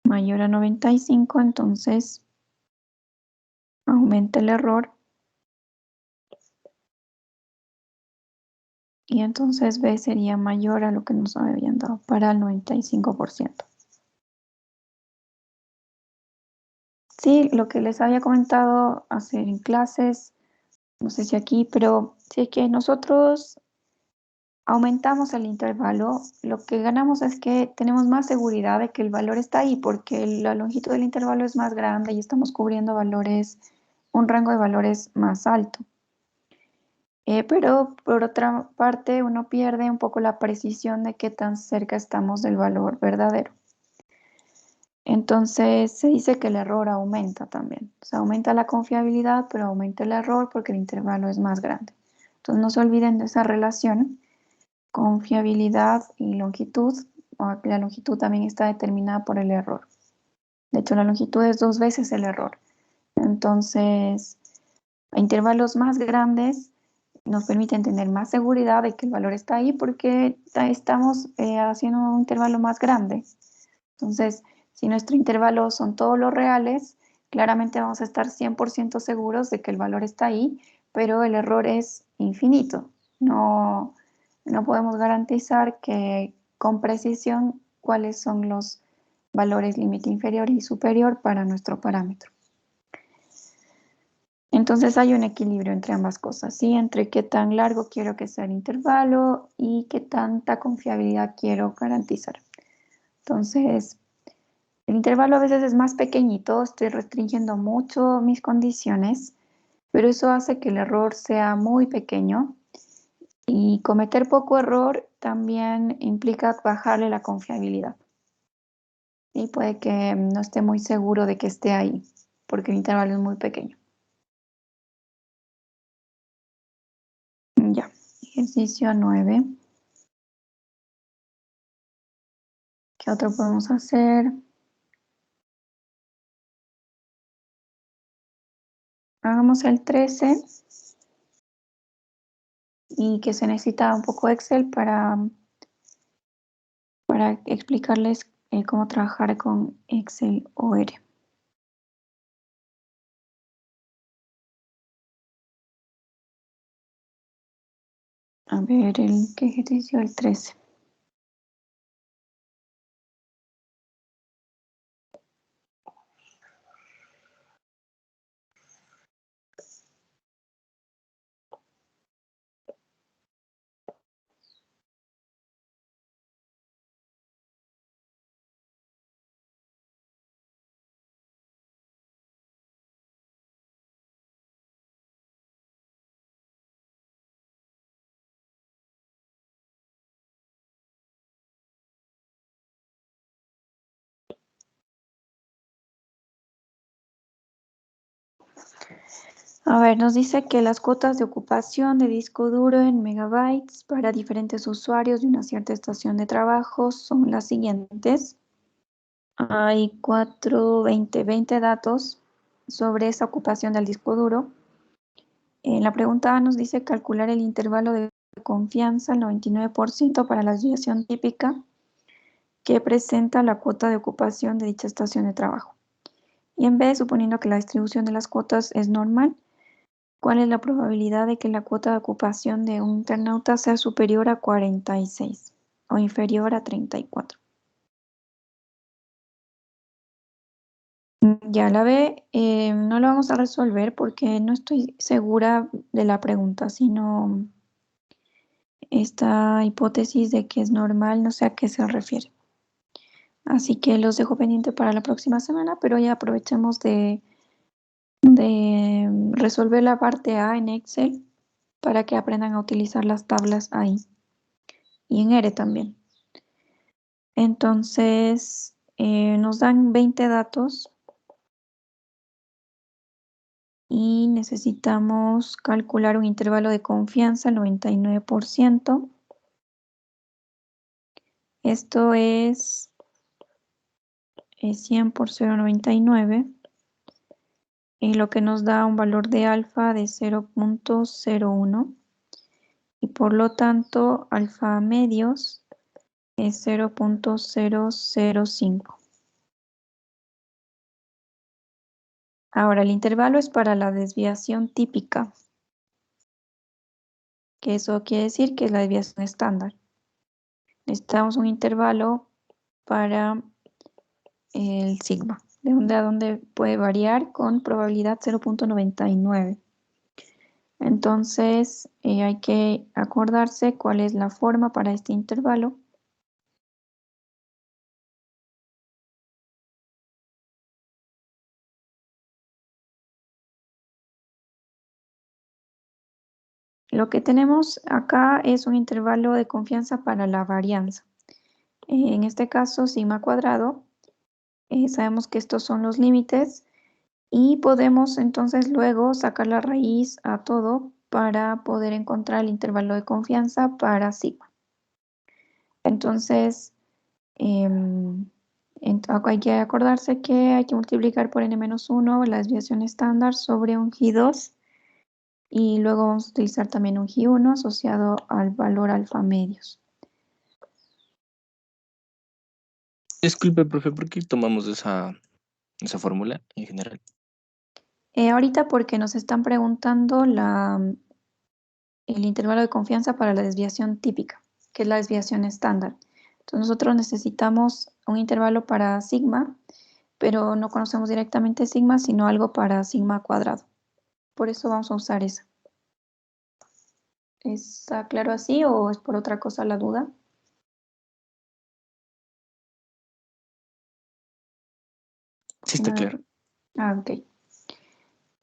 a 95, entonces aumenta el error y entonces B sería mayor a lo que nos habían dado para el 95%. Sí, lo que les había comentado hacer en clases, no sé si aquí, pero si es que nosotros aumentamos el intervalo, lo que ganamos es que tenemos más seguridad de que el valor está ahí, porque la longitud del intervalo es más grande y estamos cubriendo valores, un rango de valores más alto. Pero por otra parte, uno pierde un poco la precisión de qué tan cerca estamos del valor verdadero. Entonces se dice que el error aumenta también. O sea, aumenta la confiabilidad, pero aumenta el error porque el intervalo es más grande. Entonces no se olviden de esa relación, confiabilidad y longitud. La longitud también está determinada por el error. De hecho, la longitud es 2 veces el error. Entonces, a intervalos más grandes nos permiten tener más seguridad de que el valor está ahí porque estamos haciendo un intervalo más grande. Entonces, si nuestro intervalo son todos los reales, claramente vamos a estar 100% seguros de que el valor está ahí, pero el error es infinito. No podemos garantizar que con precisión cuáles son los valores límite inferior y superior para nuestro parámetro. Entonces hay un equilibrio entre ambas cosas, ¿sí? Entre qué tan largo quiero que sea el intervalo y qué tanta confiabilidad quiero garantizar. Entonces, el intervalo a veces es más pequeñito, estoy restringiendo mucho mis condiciones, pero eso hace que el error sea muy pequeño y cometer poco error también implica bajarle la confiabilidad. Y puede que no esté muy seguro de que esté ahí, porque el intervalo es muy pequeño. Ya, ejercicio 9. ¿Qué otro podemos hacer? Hagamos el 13 y que se necesita un poco Excel para explicarles cómo trabajar con Excel OR. A ver, ¿qué ejercicio? El 13. A ver, nos dice que las cuotas de ocupación de disco duro en megabytes para diferentes usuarios de una cierta estación de trabajo son las siguientes. Hay 20 datos sobre esa ocupación del disco duro. En la pregunta A nos dice calcular el intervalo de confianza al 99% para la desviación típica que presenta la cuota de ocupación de dicha estación de trabajo. Y en B, suponiendo que la distribución de las cuotas es normal, ¿cuál es la probabilidad de que la cuota de ocupación de un internauta sea superior a 46 o inferior a 34? Ya la B, no la vamos a resolver porque no estoy segura de la pregunta, sino esta hipótesis de que es normal, no sé a qué se refiere. Así que los dejo pendiente para la próxima semana, pero ya aprovechemos de resolver la parte A en Excel para que aprendan a utilizar las tablas ahí y en R también. Entonces, nos dan 20 datos y necesitamos calcular un intervalo de confianza al 99%. Esto es 100 por 0,99, y lo que nos da un valor de alfa de 0.01, y por lo tanto alfa medios es 0.005. Ahora, el intervalo es para la desviación típica, que eso quiere decir que es la desviación estándar. Necesitamos un intervalo para el sigma, de donde a donde puede variar con probabilidad 0.99. Entonces, hay que acordarse cuál es la forma para este intervalo. Lo que tenemos acá es un intervalo de confianza para la varianza. En este caso, sigma cuadrado Sabemos que estos son los límites y podemos entonces luego sacar la raíz a todo para poder encontrar el intervalo de confianza para sigma. Entonces, acá hay que acordarse que hay que multiplicar por n-1 la desviación estándar sobre un G2 y luego vamos a utilizar también un G1 asociado al valor alfa medios. Disculpe, profe, ¿por qué tomamos esa fórmula en general? Ahorita porque nos están preguntando el intervalo de confianza para la desviación típica, que es la desviación estándar. Entonces nosotros necesitamos un intervalo para sigma, pero no conocemos directamente sigma, sino algo para sigma cuadrado. Por eso vamos a usar esa. ¿Está claro así o es por otra cosa la duda? Sí, está claro. Ok.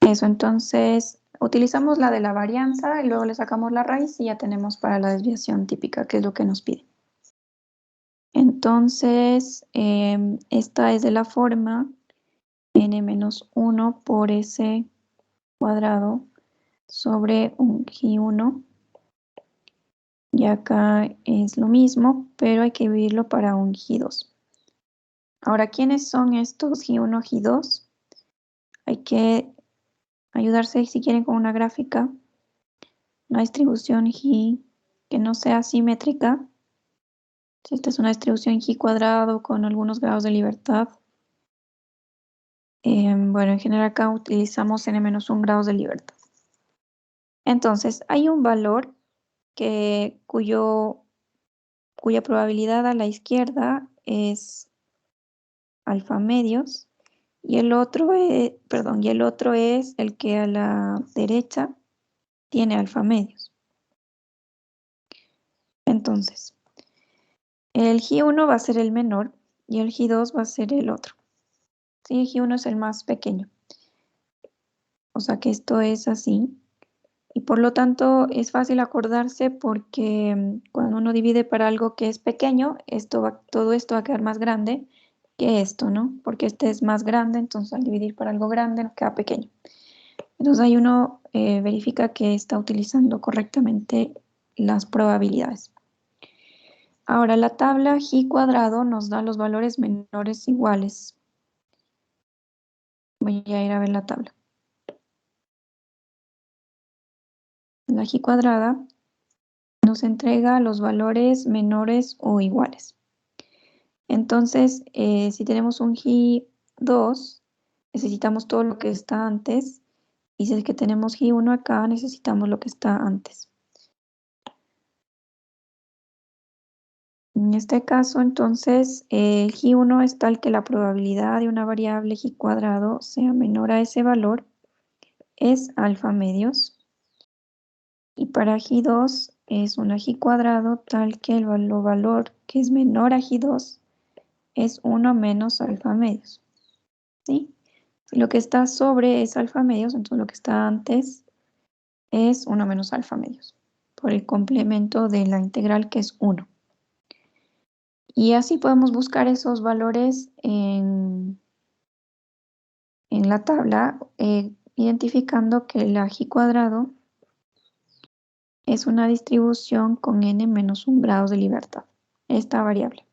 Eso, entonces utilizamos la de la varianza y luego le sacamos la raíz y ya tenemos para la desviación típica, que es lo que nos pide. Entonces, esta es de la forma n-1 por s cuadrado sobre un G1. Y acá es lo mismo, pero hay que dividirlo para un G2. Ahora, ¿quiénes son estos G1, G2? Hay que ayudarse, si quieren, con una gráfica. Una distribución G que no sea simétrica. Si esta es una distribución G cuadrado con algunos grados de libertad. Bueno, en general acá utilizamos n-1 grados de libertad. Entonces, hay un valor cuya probabilidad a la izquierda es alfa medios y el otro es el que a la derecha tiene alfa medios. Entonces, el G1 va a ser el menor y el G2 va a ser el otro. Sí, el G1 es el más pequeño. O sea que esto es así. Y por lo tanto es fácil acordarse porque cuando uno divide para algo que es pequeño, todo esto va a quedar más grande que esto, ¿no? Porque este es más grande, entonces al dividir para algo grande nos queda pequeño. Entonces ahí uno verifica que está utilizando correctamente las probabilidades. Ahora la tabla G cuadrado nos da los valores menores iguales. Voy a ir a ver la tabla. La G cuadrada nos entrega los valores menores o iguales. Entonces, si tenemos un G2, necesitamos todo lo que está antes. Y si es que tenemos G1 acá, necesitamos lo que está antes. En este caso, entonces, el G1 es tal que la probabilidad de una variable G cuadrado sea menor a ese valor es alfa medios. Y para G2 es una G cuadrado tal que el valor que es menor a G2 es 1 menos alfa medios. ¿Sí? Si lo que está sobre es alfa medios, entonces lo que está antes es 1 menos alfa medios, por el complemento de la integral que es 1. Y así podemos buscar esos valores en la tabla, identificando que la G cuadrado es una distribución con n-1 grados de libertad, esta variable.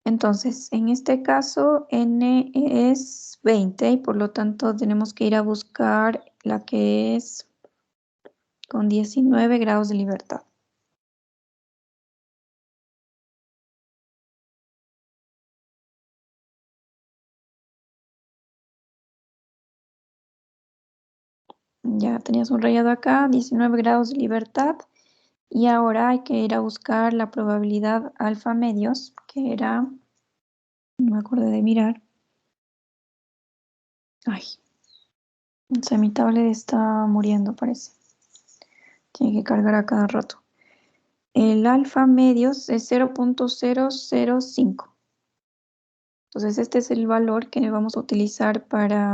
Entonces, en este caso, n es 20 y por lo tanto tenemos que ir a buscar la que es con 19 grados de libertad. Ya tenía subrayado acá, 19 grados de libertad. Y ahora hay que ir a buscar la probabilidad alfa medios, que era, no me acordé de mirar. Ay, mi tablet está muriendo, parece. Tiene que cargar a cada rato. El alfa medios es 0.005. Entonces este es el valor que vamos a utilizar para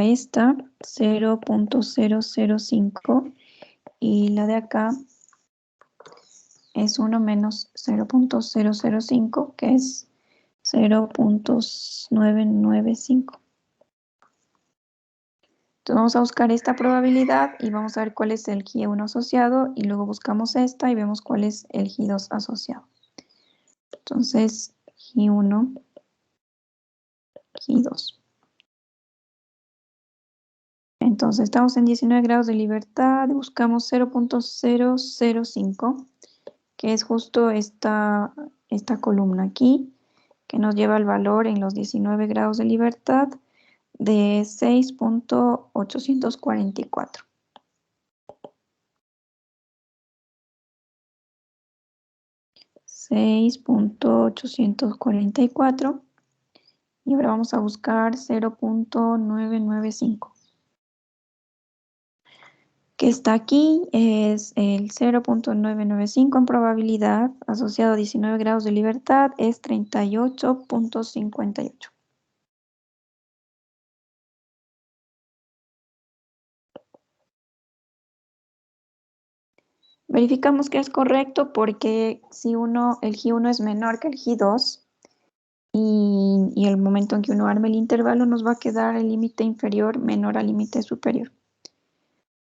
esta 0.005 y la de acá es 1 menos 0.005, que es 0.995. Entonces vamos a buscar esta probabilidad y vamos a ver cuál es el G1 asociado y luego buscamos esta y vemos cuál es el G2 asociado. Entonces, G1, G2. Entonces estamos en 19 grados de libertad, buscamos 0.005, que es justo esta columna aquí, que nos lleva al valor en los 19 grados de libertad de 6.844. Y ahora vamos a buscar 0.995. Que está aquí es el 0.995 en probabilidad asociado a 19 grados de libertad es 38.58. Verificamos que es correcto porque si el G1 es menor que el G2 y el momento en que uno arme el intervalo nos va a quedar el límite inferior menor al límite superior.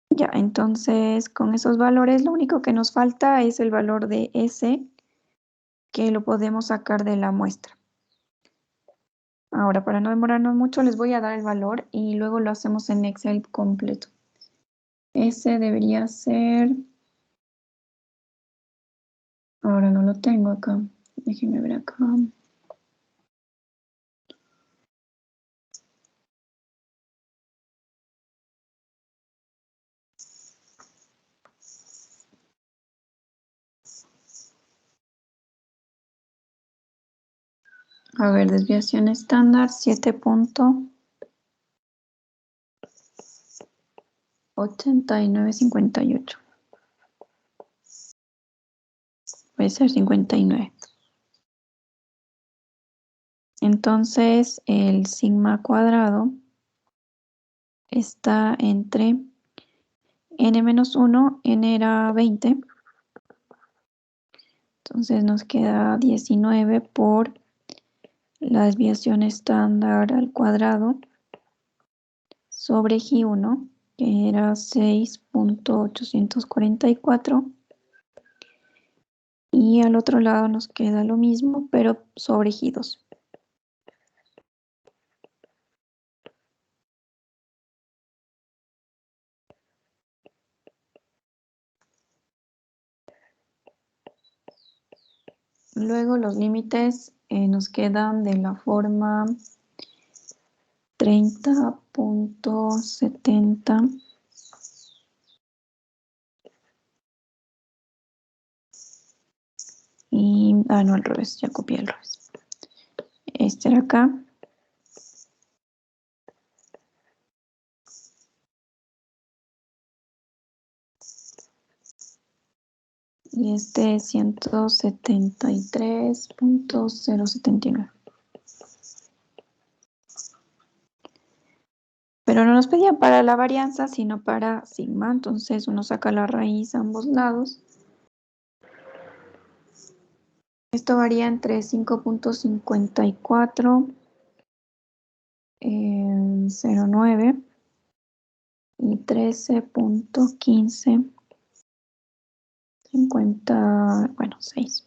Ya, entonces con esos valores lo único que nos falta es el valor de S, que lo podemos sacar de la muestra. Ahora, para no demorarnos mucho, les voy a dar el valor y luego lo hacemos en Excel completo. S debería ser... Ahora no lo tengo acá. Déjenme ver acá. A ver, desviación estándar 7.8958. Puede ser 59. Entonces, el sigma cuadrado está entre n-1, n era 20. Entonces nos queda 19 por la desviación estándar al cuadrado sobre G1, que era 6.844. Y al otro lado nos queda lo mismo, pero sobre G2. Luego los límites nos quedan de la forma 30.70 y, no, al revés, ya copié al revés. Este era acá. Y este es 173.079. Pero no nos pedían para la varianza, sino para sigma. Entonces uno saca la raíz a ambos lados. Esto varía entre 5.5409 y 13.1556.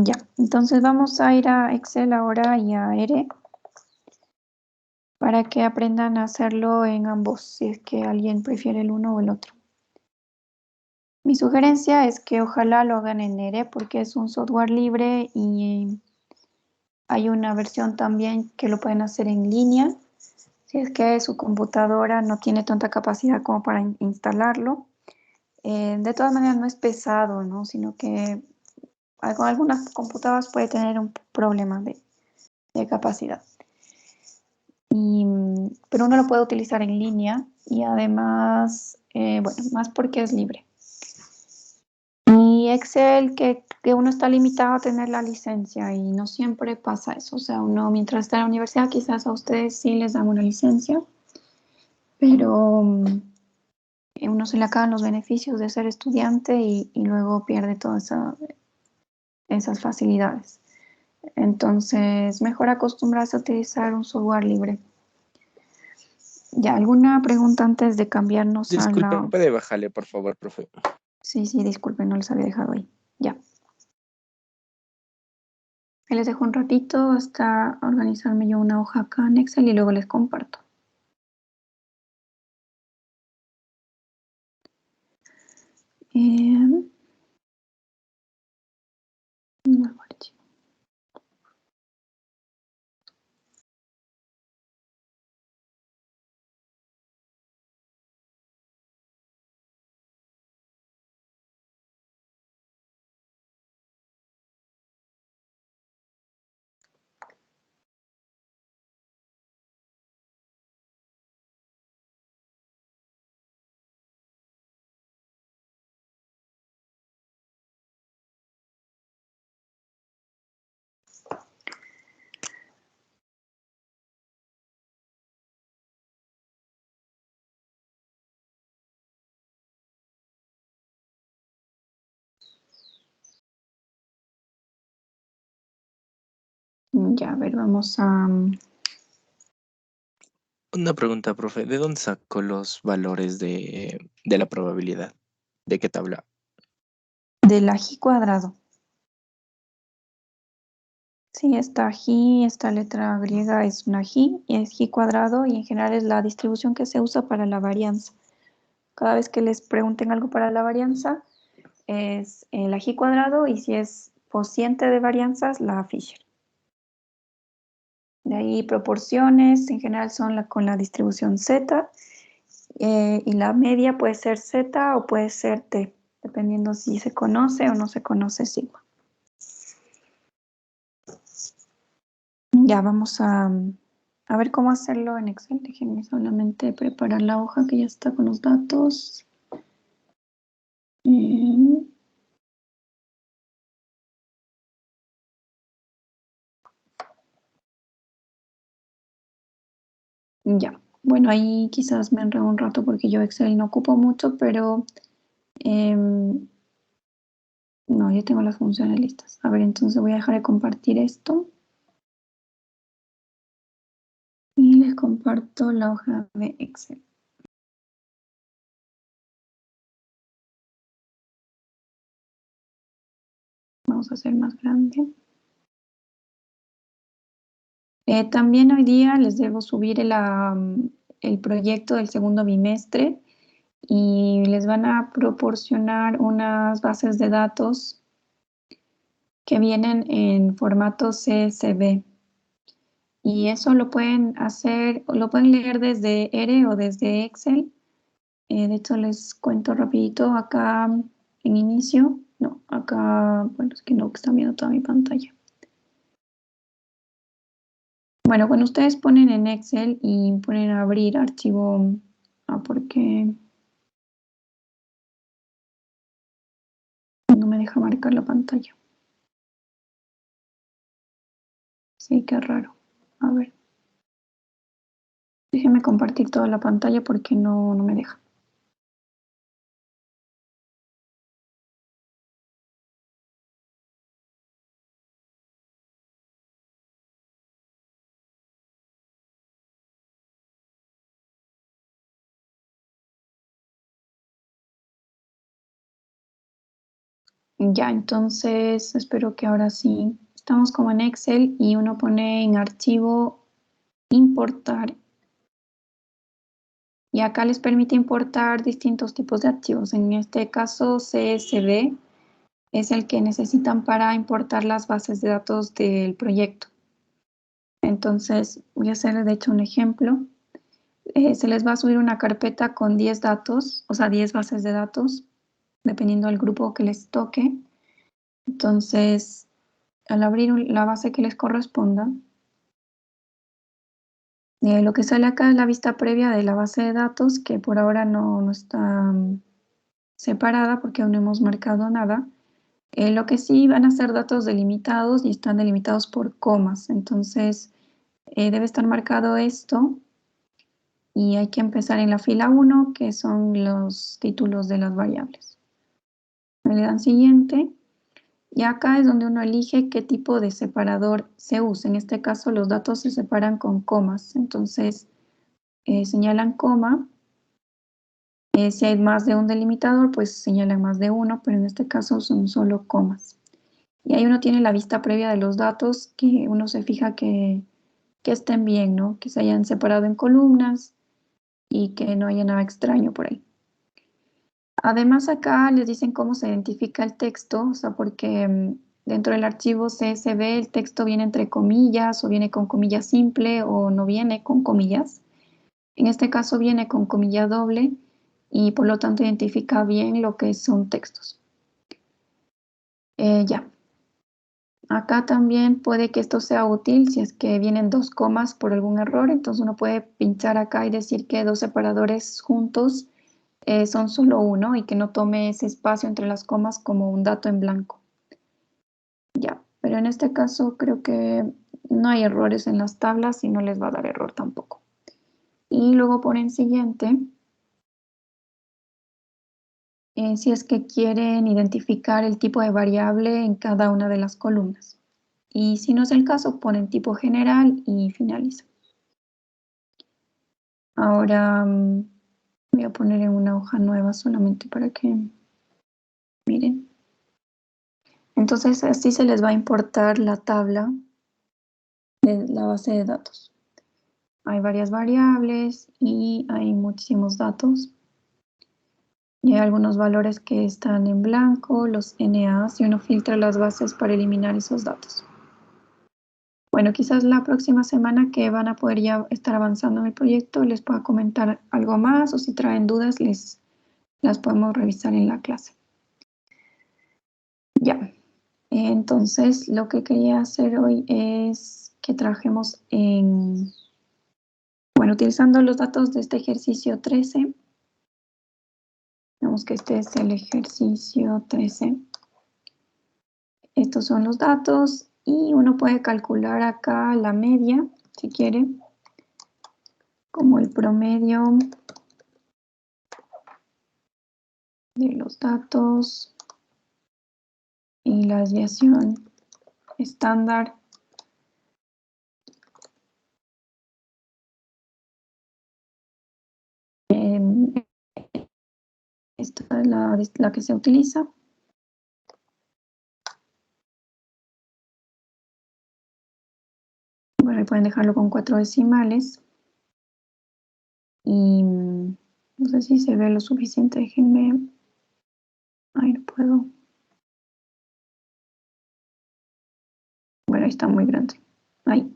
Ya, entonces vamos a ir a Excel ahora y a R para que aprendan a hacerlo en ambos, si es que alguien prefiere el uno o el otro. Mi sugerencia es que ojalá lo hagan en R porque es un software libre y hay una versión también que lo pueden hacer en línea. Si es que su computadora no tiene tanta capacidad como para instalarlo. De todas maneras no es pesado, ¿no? Sino que con algunas computadoras puede tener un problema de capacidad. Pero uno lo puede utilizar en línea y además, bueno, más porque es libre. Y Excel, que uno está limitado a tener la licencia y no siempre pasa eso. O sea, uno mientras está en la universidad, quizás a ustedes sí les dan una licencia, pero uno se le acaban los beneficios de ser estudiante y luego pierde todas esas facilidades. Entonces, mejor acostumbrarse a utilizar un software libre. ¿Ya alguna pregunta antes de cambiarnos a Disculpe, la...? ¿puede bajarle, por favor, profe? Sí, disculpen, no les había dejado ahí. Ya. Ahí les dejo un ratito hasta organizarme yo una hoja acá en Excel y luego les comparto. Nuevo archivo. Ya, a ver, vamos a... Una pregunta, profe. ¿De dónde sacó los valores de la probabilidad? ¿De qué tabla? Del ají cuadrado. Sí, esta ají, esta letra griega es una ají, y es ají cuadrado y en general es la distribución que se usa para la varianza. Cada vez que les pregunten algo para la varianza, es el ají cuadrado y si es cociente de varianzas, la Fisher. De ahí proporciones, en general son con la distribución Z, y la media puede ser Z o puede ser T, dependiendo si se conoce o no se conoce sigma. Ya vamos a ver cómo hacerlo en Excel. Déjenme solamente preparar la hoja que ya está con los datos. Ya, bueno, ahí quizás me enredo un rato porque yo Excel no ocupo mucho, pero no, yo tengo las funciones listas. A ver, entonces voy a dejar de compartir esto y les comparto la hoja de Excel. Vamos a hacer más grande. También hoy día les debo subir el proyecto del segundo bimestre y les van a proporcionar unas bases de datos que vienen en formato CSV. Y eso lo pueden hacer, lo pueden leer desde R o desde Excel. De hecho, les cuento rapidito acá en inicio. No, acá, bueno, es que no, que están viendo toda mi pantalla. Bueno, cuando ustedes ponen en Excel y ponen a abrir archivo, porque no me deja marcar la pantalla. Sí, qué raro. A ver. Déjenme compartir toda la pantalla porque no me deja. Ya, entonces espero que ahora sí. Estamos como en Excel y uno pone en archivo importar. Y acá les permite importar distintos tipos de archivos. En este caso, CSV es el que necesitan para importar las bases de datos del proyecto. Entonces, voy a hacerles de hecho un ejemplo. Se les va a subir una carpeta con 10 datos, o sea, 10 bases de datos, dependiendo del grupo que les toque. Entonces, al abrir la base que les corresponda, lo que sale acá es la vista previa de la base de datos, que por ahora no está separada porque aún no hemos marcado nada. Lo que sí van a ser datos delimitados y están delimitados por comas. Entonces, debe estar marcado esto. Y hay que empezar en la fila 1, que son los títulos de las variables. Le dan siguiente. Y acá es donde uno elige qué tipo de separador se usa. En este caso, los datos se separan con comas. Entonces, señalan coma. Si hay más de un delimitador, pues señalan más de uno, pero en este caso son solo comas. Y ahí uno tiene la vista previa de los datos, que uno se fija que estén bien, ¿no? Que se hayan separado en columnas y que no haya nada extraño por ahí. Además, acá les dicen cómo se identifica el texto, o sea, porque dentro del archivo CSV el texto viene entre comillas o viene con comilla simple o no viene con comillas. En este caso viene con comilla doble y por lo tanto identifica bien lo que son textos. Ya. Acá también puede que esto sea útil si es que vienen dos comas por algún error, entonces uno puede pinchar acá y decir que dos separadores juntos son solo uno y que no tome ese espacio entre las comas como un dato en blanco. Ya, pero en este caso creo que no hay errores en las tablas y no les va a dar error tampoco. Y luego ponen siguiente. Si es que quieren identificar el tipo de variable en cada una de las columnas. Y si no es el caso, ponen tipo general y finalizan. Ahora voy a poner en una hoja nueva solamente para que miren. Entonces así se les va a importar la tabla de la base de datos. Hay varias variables y hay muchísimos datos. Y hay algunos valores que están en blanco, los NAs, y uno filtra las bases para eliminar esos datos. Bueno, quizás la próxima semana que van a poder ya estar avanzando en el proyecto les pueda comentar algo más o si traen dudas las podemos revisar en la clase. Ya, entonces lo que quería hacer hoy es que trabajemos bueno, utilizando los datos de este ejercicio 13. Vemos que este es el ejercicio 13. Estos son los datos y uno puede calcular acá la media, si quiere, como el promedio de los datos y la desviación estándar. Esta es la que se utiliza. Bueno, pueden dejarlo con 4 decimales. Y no sé si se ve lo suficiente, déjenme. Ahí no puedo. Bueno, ahí está muy grande. Ahí.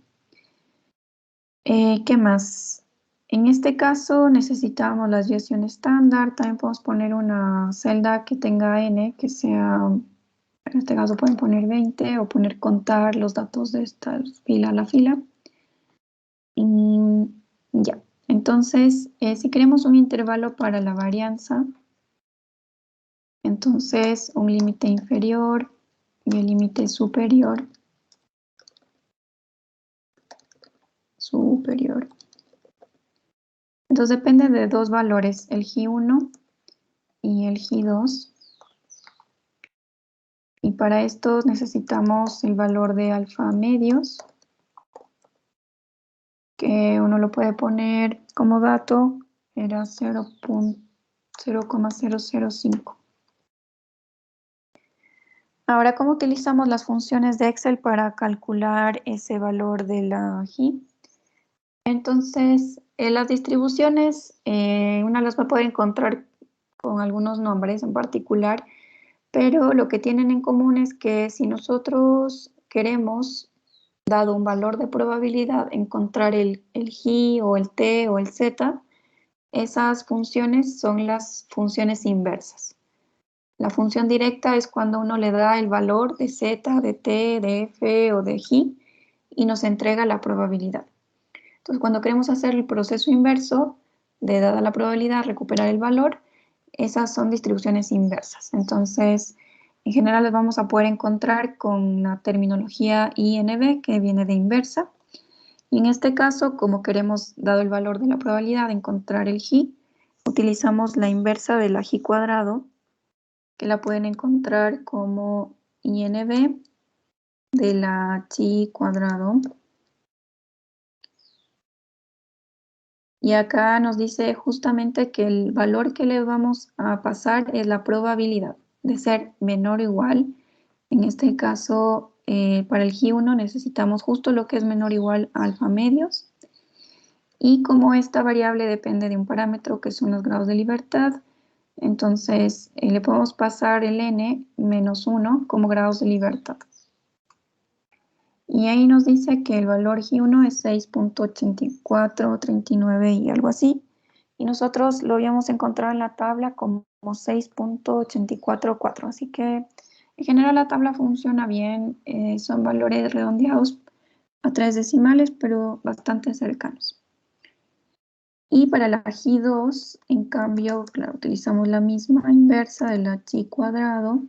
¿Qué más? En este caso necesitamos la desviación estándar. También podemos poner una celda que tenga n, que sea, en este caso pueden poner 20 o poner contar los datos de esta fila a la fila. Y ya. Entonces, si queremos un intervalo para la varianza, entonces un límite inferior y el límite superior. Entonces depende de dos valores, el G1 y el G2. Y para esto necesitamos el valor de alfa medios, que uno lo puede poner como dato, era 0,005. Ahora, ¿cómo utilizamos las funciones de Excel para calcular ese valor de la G? Entonces, las distribuciones, una las va a poder encontrar con algunos nombres en particular, pero lo que tienen en común es que si nosotros queremos, dado un valor de probabilidad, encontrar el G o el T o el Z, esas funciones son las funciones inversas. La función directa es cuando uno le da el valor de Z, de T, de F o de G y nos entrega la probabilidad. Entonces, cuando queremos hacer el proceso inverso de dada la probabilidad recuperar el valor, esas son distribuciones inversas. Entonces, En general las vamos a poder encontrar con la terminología INV, que viene de inversa. Y en este caso, como queremos, dado el valor de la probabilidad de encontrar el G, utilizamos la inversa de la G cuadrado, que la pueden encontrar como INV de la G cuadrado. Y acá nos dice justamente que el valor que le vamos a pasar es la probabilidad de ser menor o igual. En este caso, para el G1 necesitamos justo lo que es menor o igual a alfa medios. Y como esta variable depende de un parámetro que son los grados de libertad, entonces le podemos pasar el n menos 1 como grados de libertad. Y ahí nos dice que el valor G1 es 6.8439 y algo así. Y nosotros lo habíamos encontrado en la tabla como 6.844. Así que en general la tabla funciona bien. Son valores redondeados a 3 decimales, pero bastante cercanos. Y para la G2, en cambio, claro, utilizamos la misma inversa de la G cuadrado.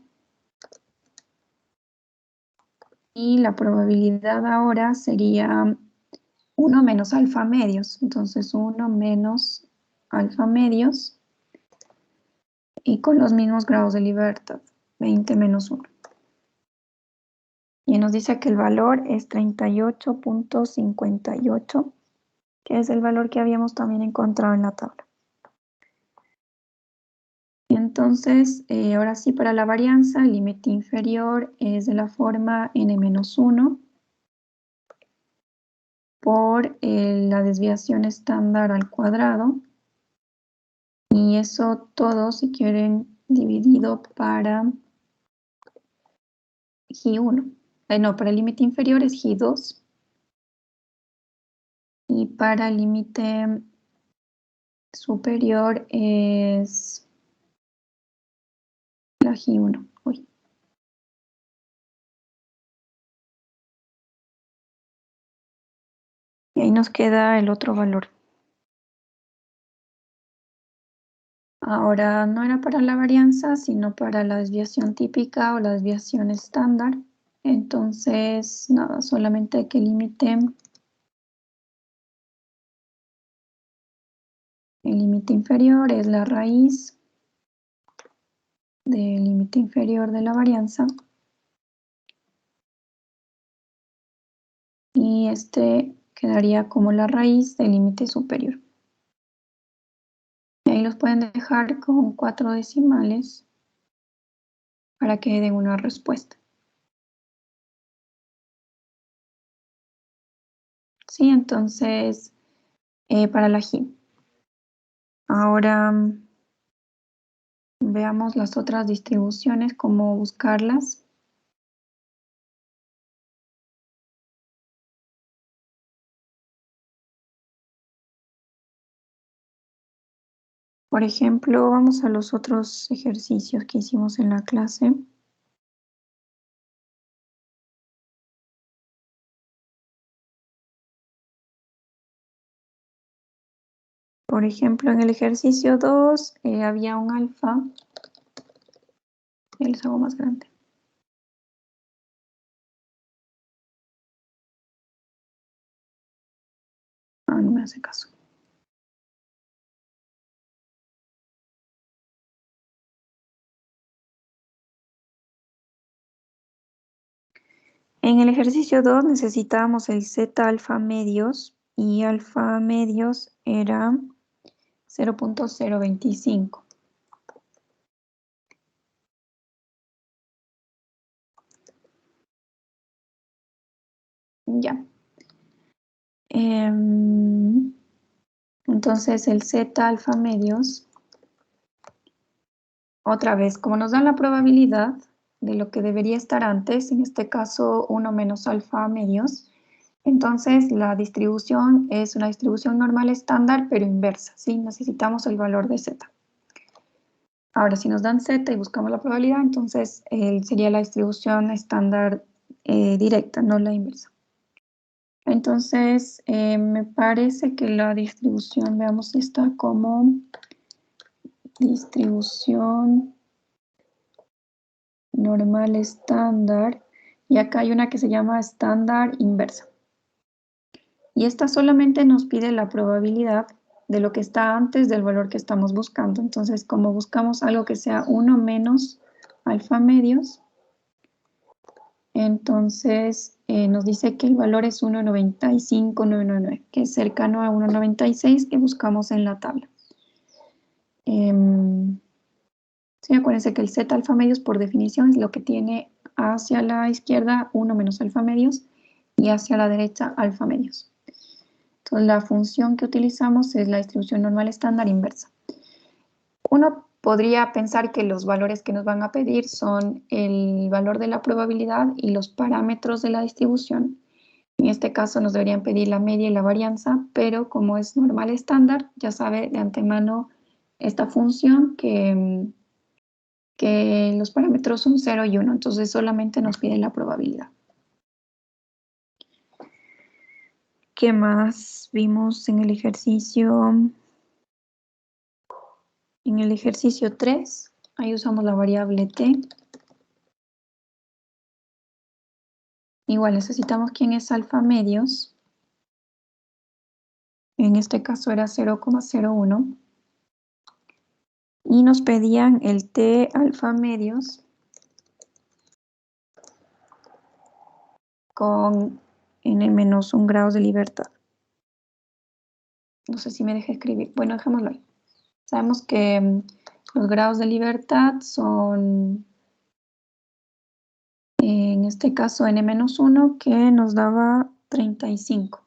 Y la probabilidad ahora sería 1 menos alfa medios. Entonces 1 menos alfa medios. Y con los mismos grados de libertad. 20 menos 1. Y nos dice que el valor es 38.58, que es el valor que habíamos también encontrado en la tabla. Entonces, ahora sí, para la varianza, el límite inferior es de la forma n-1 por la desviación estándar al cuadrado. Y eso todo, si quieren, dividido para G1. No, para el límite inferior es G2. Y para el límite superior es la G1. Uy. Y ahí nos queda el otro valor. Ahora no era para la varianza, sino para la desviación típica o la desviación estándar. Entonces, nada, solamente que el límite inferior es la raíz del límite inferior de la varianza. Y este quedaría como la raíz del límite superior. Y ahí los pueden dejar con 4 decimales para que den una respuesta. Sí, entonces, para la G. Ahora veamos las otras distribuciones, cómo buscarlas. Por ejemplo, vamos a los otros ejercicios que hicimos en la clase. Por ejemplo, en el ejercicio 2 había un alfa. Y les hago más grande. Ah, no me hace caso. En el ejercicio 2 necesitábamos el Z alfa medios y alfa medios era 0.025. Ya. Entonces el Z alfa medios, otra vez, como nos dan la probabilidad de lo que debería estar antes, en este caso 1 menos alfa medios, entonces la distribución es una distribución normal estándar, pero inversa, ¿sí? Necesitamos el valor de Z. Ahora, si nos dan Z y buscamos la probabilidad, entonces sería la distribución estándar directa, no la inversa. Entonces, me parece que la distribución, veamos si está como distribución normal estándar, y acá hay una que se llama estándar inversa. Y esta solamente nos pide la probabilidad de lo que está antes del valor que estamos buscando. Entonces, como buscamos algo que sea 1 menos alfa medios, entonces nos dice que el valor es 1,95999, que es cercano a 1,96 que buscamos en la tabla. Sí, acuérdense que el z alfa medios por definición es lo que tiene hacia la izquierda 1 menos alfa medios y hacia la derecha alfa medios. Entonces la función que utilizamos es la distribución normal estándar inversa. Uno podría pensar que los valores que nos van a pedir son el valor de la probabilidad y los parámetros de la distribución. En este caso nos deberían pedir la media y la varianza, pero como es normal estándar, ya sabe de antemano esta función que los parámetros son 0 y 1, entonces solamente nos pide la probabilidad. ¿Qué más vimos en el ejercicio? En el ejercicio 3, ahí usamos la variable t. Igual necesitamos quién es alfa medios. En este caso era 0,01. Y nos pedían el t alfa medios con n-1 grados de libertad. No sé si me deja escribir. Bueno, dejémoslo ahí. Sabemos que los grados de libertad son, en este caso, n-1, que nos daba 35.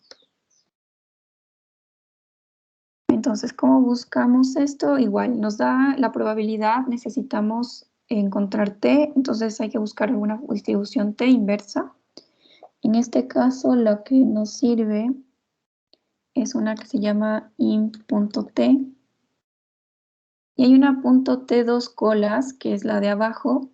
Entonces, ¿cómo buscamos esto? Igual, nos da la probabilidad, necesitamos encontrar t, entonces hay que buscar alguna distribución t inversa. En este caso, lo que nos sirve es una que se llama in.t. Y hay una punto t 2 colas, que es la de abajo,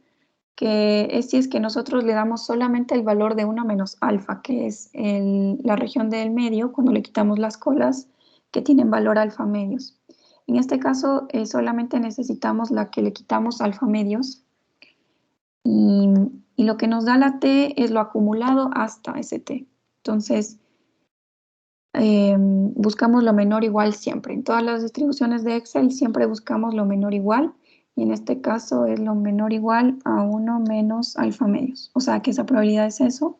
que es si es que nosotros le damos solamente el valor de 1 menos alfa, que es la región del medio, cuando le quitamos las colas, que tienen valor alfa medios. En este caso, solamente necesitamos la que le quitamos alfa medios, y lo que nos da la t es lo acumulado hasta ese t. Entonces, buscamos lo menor igual siempre. En todas las distribuciones de Excel siempre buscamos lo menor igual, y en este caso es lo menor igual a 1 menos alfa medios. O sea que esa probabilidad es eso.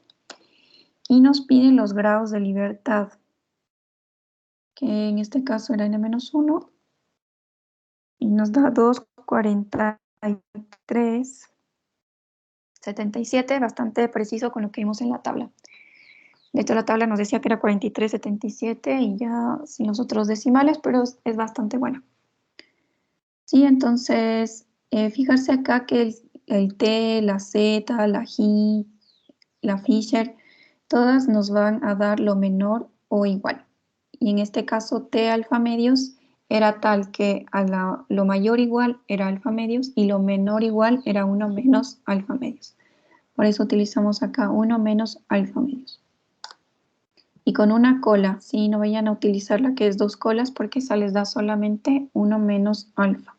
Y nos piden los grados de libertad, que en este caso era n-1, y nos da 2,4377, bastante preciso con lo que vimos en la tabla. De hecho, la tabla nos decía que era 43,77 y ya sin los otros decimales, pero es bastante buena. Sí, entonces, fijarse acá que el T, la Z, la G, la Fisher, todas nos van a dar lo menor o igual. Y en este caso, T alfa medios era tal que lo mayor igual era alfa medios y lo menor igual era 1 menos alfa medios. Por eso utilizamos acá 1 menos alfa medios. Y con una cola, ¿sí? No vayan a utilizar la que es 2 colas porque esa les da solamente 1 menos alfa.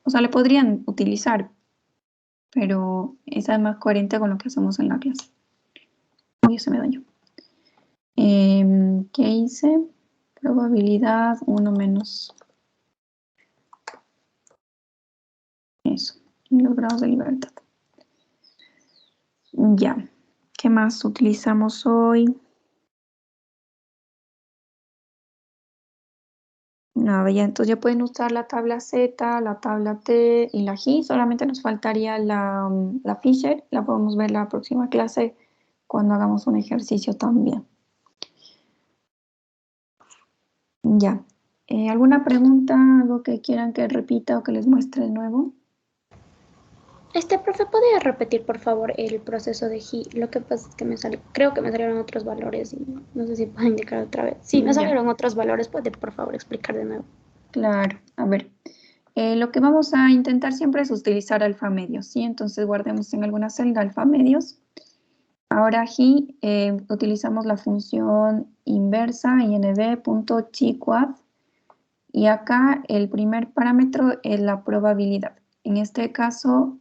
O sea, le podrían utilizar, pero esa es más coherente con lo que hacemos en la clase. Uy, se me dañó. ¿Qué hice? Probabilidad 1 menos. Eso, y los grados de libertad. Ya, ¿qué más utilizamos hoy? Nada, ya, entonces ya pueden usar la tabla Z, la tabla T y la G. Solamente nos faltaría la Fisher. La podemos ver la próxima clase cuando hagamos un ejercicio también. Ya. ¿Alguna pregunta? ¿Algo que quieran que repita o que les muestre de nuevo? Profe, ¿podría repetir, por favor, el proceso de G? Lo que pasa es que creo que me salieron otros valores y no sé si puedo indicar otra vez. Sí, me salieron otros valores. ¿Puede, por favor, explicar de nuevo? Claro. A ver. Lo que vamos a intentar siempre es utilizar alfa medios, ¿sí? Entonces guardemos en alguna celda alfa medios. Ahora aquí utilizamos la función inversa inv.chiquad, y acá el primer parámetro es la probabilidad. En este caso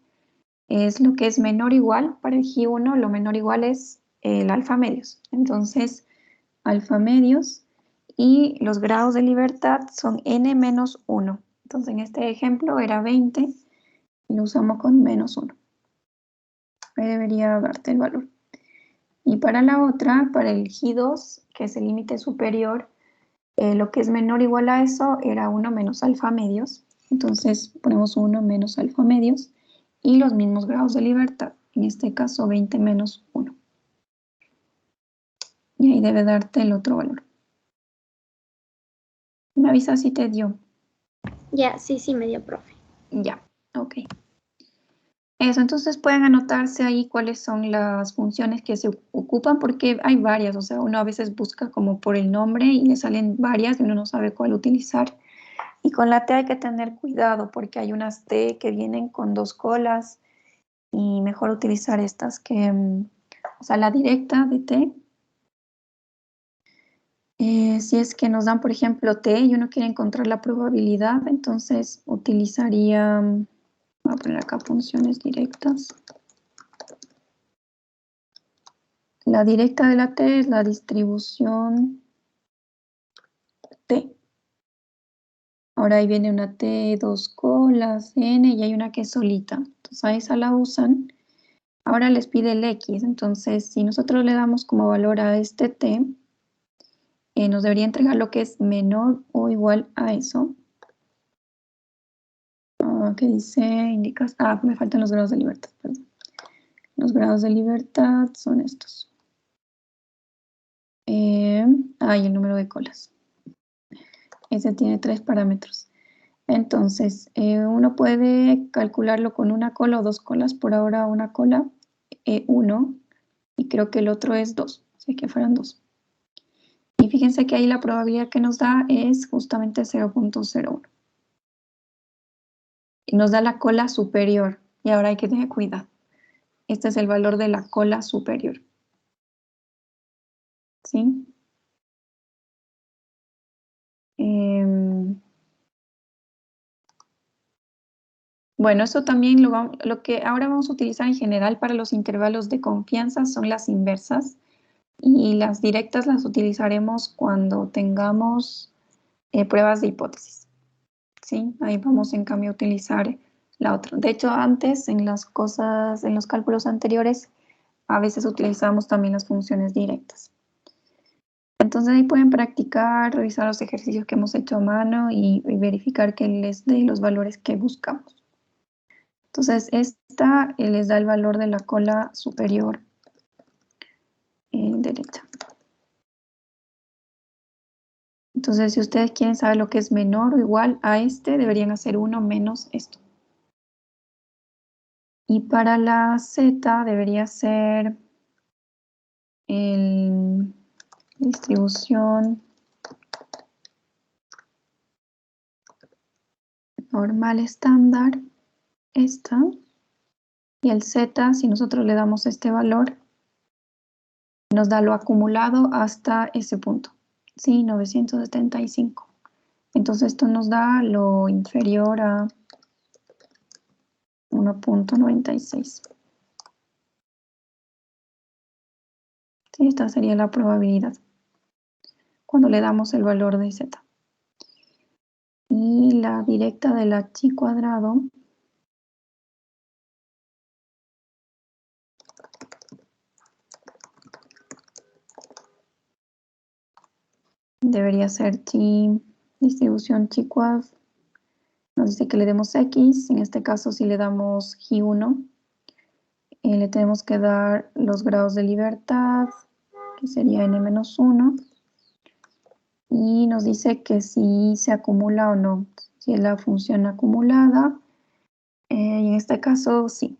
es lo que es menor o igual. Para el G1 lo menor o igual es el alfa medios. Entonces, alfa medios y los grados de libertad son n menos 1. Entonces, en este ejemplo era 20 y lo usamos con menos 1. Ahí debería darte el valor. Y para la otra, para el G2, que es el límite superior, lo que es menor o igual a eso era 1 menos alfa medios. Entonces ponemos 1 menos alfa medios y los mismos grados de libertad. En este caso 20 menos 1. Y ahí debe darte el otro valor. Me avisa si te dio. Ya, sí, me dio, profe. Ya, ok. Eso, entonces pueden anotarse ahí cuáles son las funciones que se ocupan, porque hay varias, o sea, uno a veces busca como por el nombre y le salen varias y uno no sabe cuál utilizar. Y con la T hay que tener cuidado porque hay unas T que vienen con 2 colas y mejor utilizar estas que, o sea, la directa de T. Si es que nos dan, por ejemplo, T y uno quiere encontrar la probabilidad, entonces utilizaría, voy a poner acá funciones directas. La directa de la T es la distribución T. Ahora ahí viene una T, 2 colas, N, y hay una que es solita. Entonces a esa la usan. Ahora les pide el X. Entonces, si nosotros le damos como valor a este T, nos debería entregar lo que es menor o igual a eso. ¿Qué dice? Indicas. Me faltan los grados de libertad, perdón. Los grados de libertad son estos. Y el número de colas. Ese tiene 3 parámetros. Entonces, uno puede calcularlo con una cola o 2 colas. Por ahora una cola, 1, y creo que el otro es 2, o sea que fueran 2. Y fíjense que ahí la probabilidad que nos da es justamente 0.01. Y nos da la cola superior, y ahora hay que tener cuidado. Este es el valor de la cola superior. ¿Sí? Bueno, eso también lo que ahora vamos a utilizar en general para los intervalos de confianza son las inversas y las directas las utilizaremos cuando tengamos pruebas de hipótesis. ¿Sí? Ahí vamos en cambio a utilizar la otra. De hecho, antes en los cálculos anteriores, a veces utilizamos también las funciones directas. Entonces ahí pueden practicar, revisar los ejercicios que hemos hecho a mano y verificar que les dé los valores que buscamos. Entonces, esta les da el valor de la cola superior derecha. Entonces, si ustedes quieren saber lo que es menor o igual a este, deberían hacer 1 menos esto. Y para la Z debería ser la distribución normal estándar, esta. Y el Z, si nosotros le damos este valor, nos da lo acumulado hasta ese punto, ¿sí? 975. Entonces esto nos da lo inferior a 1.96. ¿Sí? Esta sería la probabilidad cuando le damos el valor de Z. Y la directa de la chi cuadrado debería ser chi, distribución chi cuad. Nos dice que le demos X, en este caso si le damos G1, le tenemos que dar los grados de libertad, que sería n-1, y nos dice que si se acumula o no, si es la función acumulada, y en este caso sí.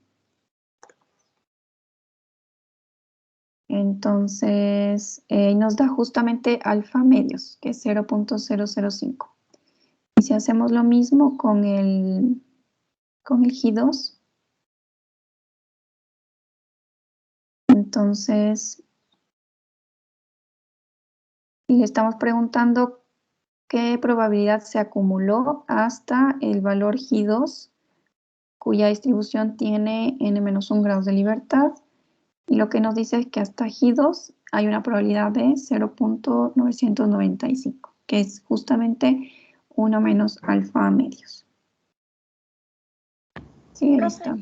Entonces nos da justamente alfa medios, que es 0.005. Y si hacemos lo mismo con el G2, entonces le estamos preguntando qué probabilidad se acumuló hasta el valor G2 cuya distribución tiene n-1 grados de libertad. Y lo que nos dice es que hasta G2 hay una probabilidad de 0.995, que es justamente 1 menos alfa medios. Sí, ahí Profe, está.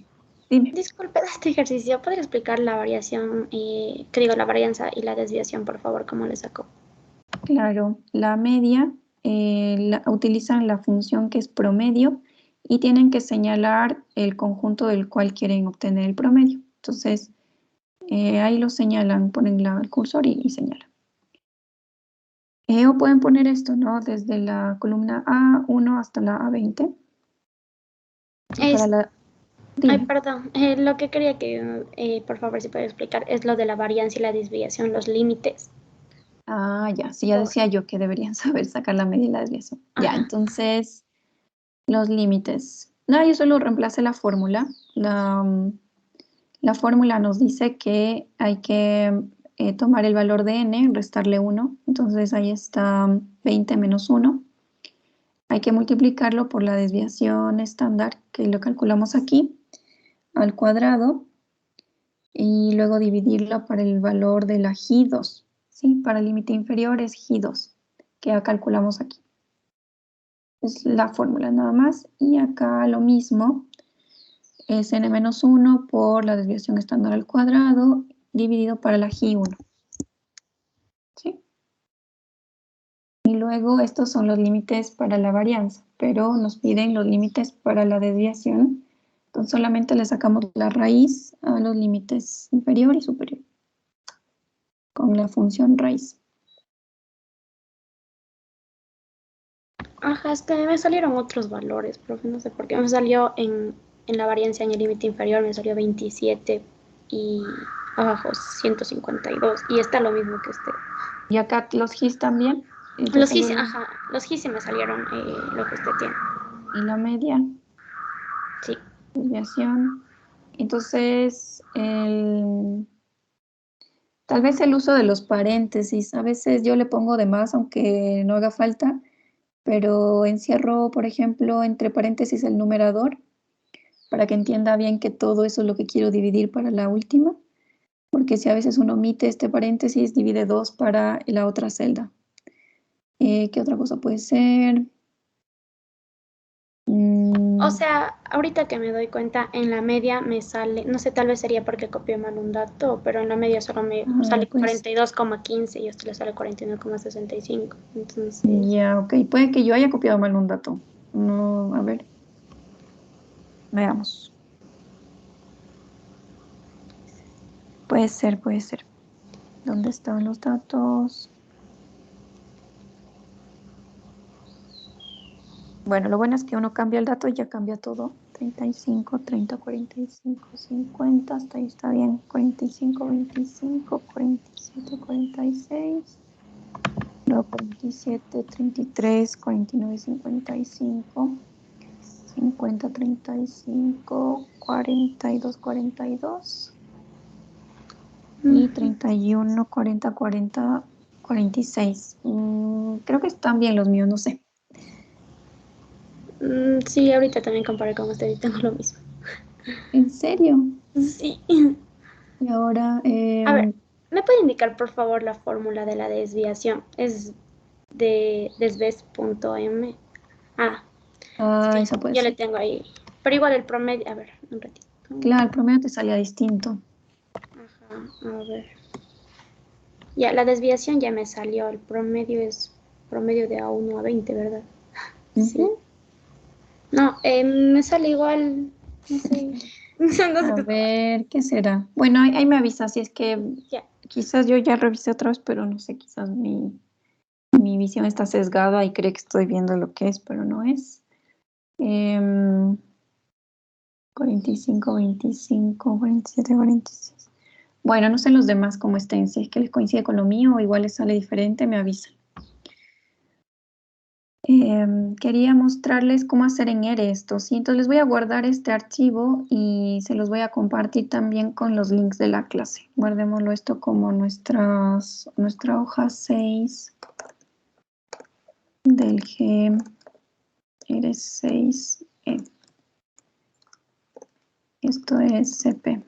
Dime. disculpe, de este ejercicio, ¿podría explicar la variación, la varianza y la desviación, por favor, cómo le sacó? Claro, la media utilizan la función que es promedio y tienen que señalar el conjunto del cual quieren obtener el promedio. Entonces, ahí lo señalan, ponen el cursor y señalan. O pueden poner esto, ¿no? Desde la columna A1 hasta la A20. Ay, perdón, lo que quería que, por favor, si puede explicar, es lo de la varianza y la desviación, los límites. Ah, ya, sí, ya decía yo que deberían saber sacar la media y la desviación. Ya, Ajá. entonces, los límites. No, yo solo reemplacé la fórmula. La fórmula nos dice que hay que tomar el valor de n, restarle 1. Entonces ahí está 20 menos 1. Hay que multiplicarlo por la desviación estándar, que lo calculamos aquí, al cuadrado. Y luego dividirlo por el valor de la G2. ¿Sí? Para el límite inferior es G2, que ya calculamos aquí. Es la fórmula nada más. Y acá lo mismo. Es n-1 por la desviación estándar al cuadrado dividido para la G1. ¿Sí? Y luego estos son los límites para la varianza, pero nos piden los límites para la desviación. Entonces solamente le sacamos la raíz a los límites inferior y superior con la función raíz. Ajá, es que me salieron otros valores, profe, no sé por qué. Me salió en la varianza en el límite inferior, me salió 27 y abajo 152. Y está lo mismo que este. Y acá los G's también. Los GIS, ajá, los GIS sí me salieron lo que usted tiene. Y la media, Sí. desviación. Entonces, tal vez el uso de los paréntesis. A veces yo le pongo de más, aunque no haga falta, pero encierro, por ejemplo, entre paréntesis el numerador para que entienda bien que todo eso es lo que quiero dividir para la última. Porque si a veces uno omite este paréntesis, divide 2 para la otra celda. ¿Qué otra cosa puede ser? O sea, ahorita que me doy cuenta, en la media me sale, no sé, tal vez sería porque copié mal un dato, pero en la media solo me sale Pues 42,15 y esto le sale 49,65. Entonces, ya, ok. Puede que yo haya copiado mal un dato. No, a ver. Veamos. Puede ser, puede ser. ¿Dónde están los datos? Bueno, lo bueno es que uno cambia el dato y ya cambia todo. 35, 30, 45, 50, hasta ahí está bien. 45, 25, 47, 46. Luego 47, 33, 49, 55. 50, 35, 42, 42. Y 31, 40, 40, 46. Creo que están bien los míos, no sé. sí, ahorita también comparé con usted y tengo lo mismo. ¿En serio? Sí. Y ahora, A ver, ¿me puede indicar por favor la fórmula de la desviación? Es de desves.m. Sí, esa puede yo le ser. tengo ahí. Pero igual el promedio, a ver, un ratito. Claro, el promedio te salía distinto. Ajá, a ver. Ya, la desviación ya me salió. El promedio es promedio de A1 a 20, ¿verdad? Sí. Ujú. No, me sale igual. No sé. No sé A qué pasa. ver, ¿qué será? Bueno, ahí me avisa, si es que Ya. quizás yo ya revisé otra vez, pero no sé, quizás mi visión está sesgada y cree que estoy viendo lo que es, pero no es. 45, 25, 47, 46. Bueno, no sé los demás cómo estén. Si es que les coincide con lo mío o igual les sale diferente, me avisan. Quería mostrarles cómo hacer en R esto, ¿sí? Entonces les voy a guardar este archivo y se los voy a compartir también con los links de la clase. Guardémoslo esto como nuestra hoja 6 del G R6E. Esto es CP.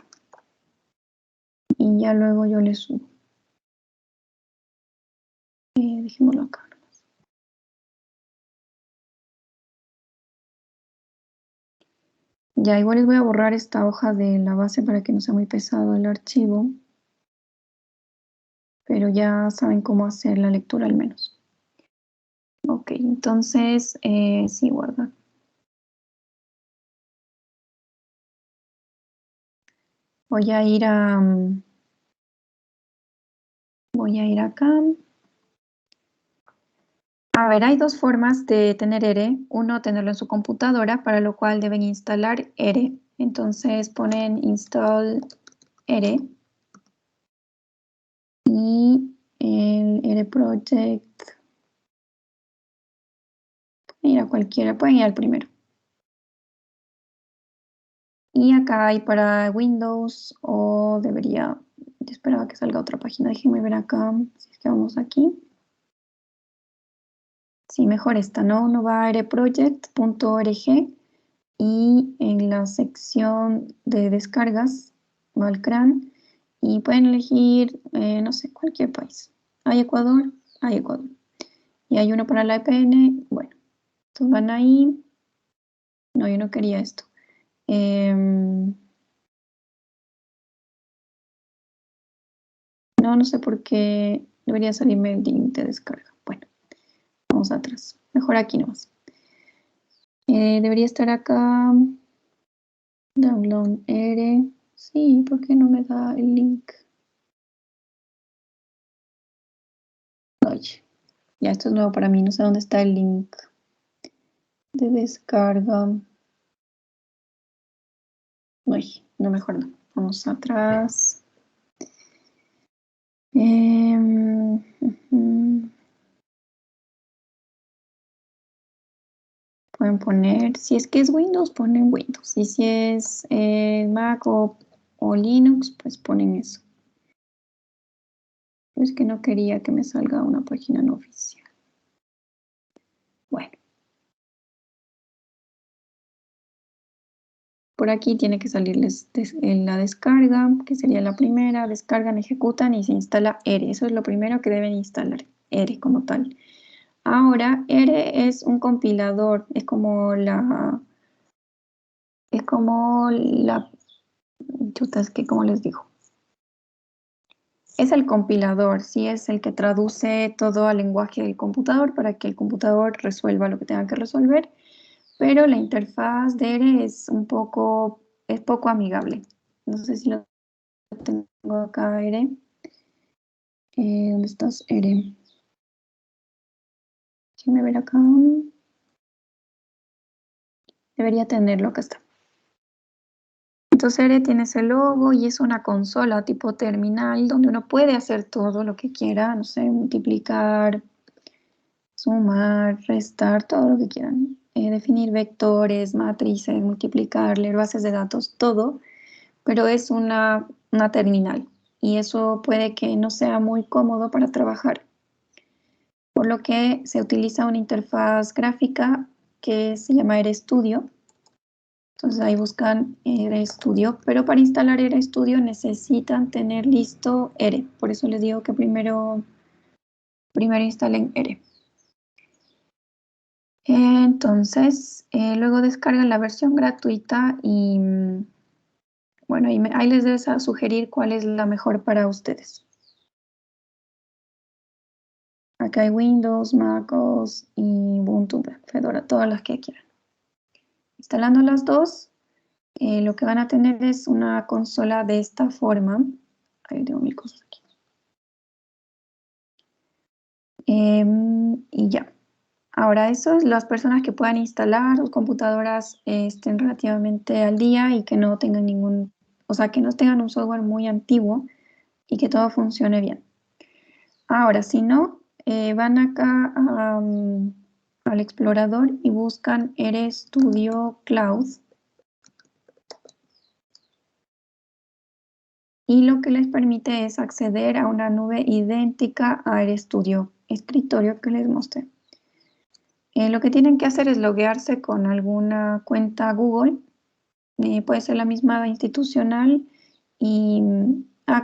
Y ya luego yo le subo. Dejémoslo acá. Ya, igual les voy a borrar esta hoja de la base para que no sea muy pesado el archivo. Pero ya saben cómo hacer la lectura al menos. Ok, entonces, sí, guarda. Voy a ir acá. A ver, hay dos formas de tener ERE. Uno, tenerlo en su computadora, para lo cual deben instalar ERE. Entonces ponen install ERE. Y el ERE project. Pueden ir a cualquiera, pueden ir al primero. Y acá hay para Windows o debería, yo esperaba que salga otra página, déjenme ver acá, si es que vamos aquí. Sí, mejor esta, ¿no? Uno va a ereproject.org y en la sección de descargas va al CRAN y pueden elegir, no sé, cualquier país. ¿Hay Ecuador? Hay Ecuador. Y hay uno para la EPN, bueno, entonces van ahí. No, yo no quería esto. No sé por qué debería salirme el link de descarga. Bueno, vamos atrás. Mejor aquí nomás. Debería estar acá. Download ERE. Sí, ¿por qué no me da el link? Oye, ya esto es nuevo para mí. No sé dónde está el link de descarga. Uy, no, mejor no. Vamos atrás. Pueden poner, si es que es Windows, ponen Windows. Y si es Mac o Linux, pues ponen eso. Es que no quería que me salga una página no oficial. Bueno. Por aquí tiene que salirles la descarga, que sería la primera. Descargan, ejecutan y se instala ERE. Eso es lo primero que deben instalar, ERE como tal. Ahora, ERE es un compilador. Es como la... Chutas, que ¿cómo les digo? Es el compilador, sí, es el que traduce todo al lenguaje del computador para que el computador resuelva lo que tenga que resolver, pero la interfaz de ERE es poco amigable. No sé si lo tengo acá, ERE. ¿Dónde estás, ERE? Déjenme ver acá. Debería tenerlo, acá está. Entonces ERE tiene ese logo y es una consola tipo terminal donde uno puede hacer todo lo que quiera, no sé, multiplicar, sumar, restar, todo lo que quieran. Definir vectores, matrices, multiplicar, leer bases de datos, todo, pero es una terminal y eso puede que no sea muy cómodo para trabajar. Por lo que se utiliza una interfaz gráfica que se llama RStudio. Entonces ahí buscan RStudio, pero para instalar RStudio necesitan tener listo ERE. Por eso les digo que primero instalen ERE. Entonces, luego descargan la versión gratuita y bueno, ahí les debes a sugerir cuál es la mejor para ustedes. Acá hay Windows, MacOS y Ubuntu, Fedora, todas las que quieran. Instalando las dos, lo que van a tener es una consola de esta forma. Ahí tengo mil cosas aquí. Y ya. Ahora, eso es las personas que puedan instalar sus computadoras estén relativamente al día y que no tengan que no tengan un software muy antiguo y que todo funcione bien. Ahora, si no, van acá al explorador y buscan RStudio Cloud. Y lo que les permite es acceder a una nube idéntica a RStudio Escritorio que les mostré. Lo que tienen que hacer es loguearse con alguna cuenta Google puede ser la misma institucional y...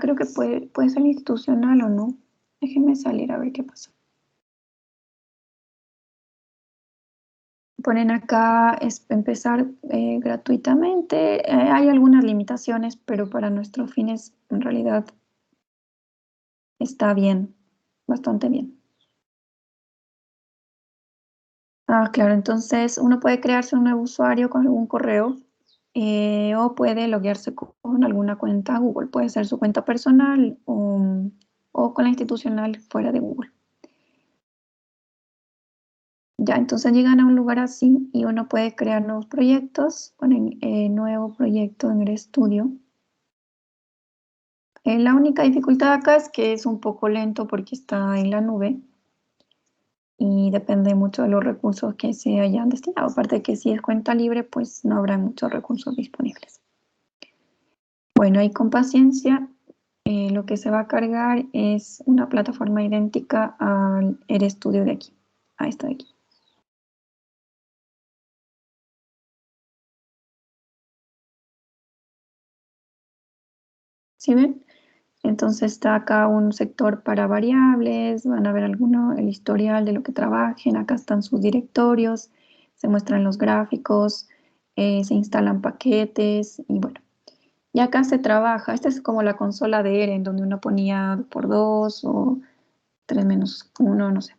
creo que puede ser institucional o no. Déjenme salir a ver qué pasa. Ponen acá empezar gratuitamente. Hay algunas limitaciones, pero para nuestros fines en realidad está bien, bastante bien. Claro, entonces uno puede crearse un nuevo usuario con algún correo o puede loguearse con alguna cuenta Google. Puede ser su cuenta personal o con la institucional fuera de Google. Ya, entonces llegan a un lugar así y uno puede crear nuevos proyectos. Ponen nuevo proyecto en RStudio. La única dificultad acá es que es un poco lento porque está en la nube y depende mucho de los recursos que se hayan destinado. Aparte de que si es cuenta libre, pues no habrá muchos recursos disponibles. Bueno, ahí con paciencia, lo que se va a cargar es una plataforma idéntica al RStudio de aquí, a esta de aquí. ¿Sí ven? Entonces está acá un sector para variables, van a ver el historial de lo que trabajen, acá están sus directorios, se muestran los gráficos, se instalan paquetes y bueno. Y acá se trabaja, esta es como la consola de Eren, donde uno ponía 2x2 o 3-1, no sé.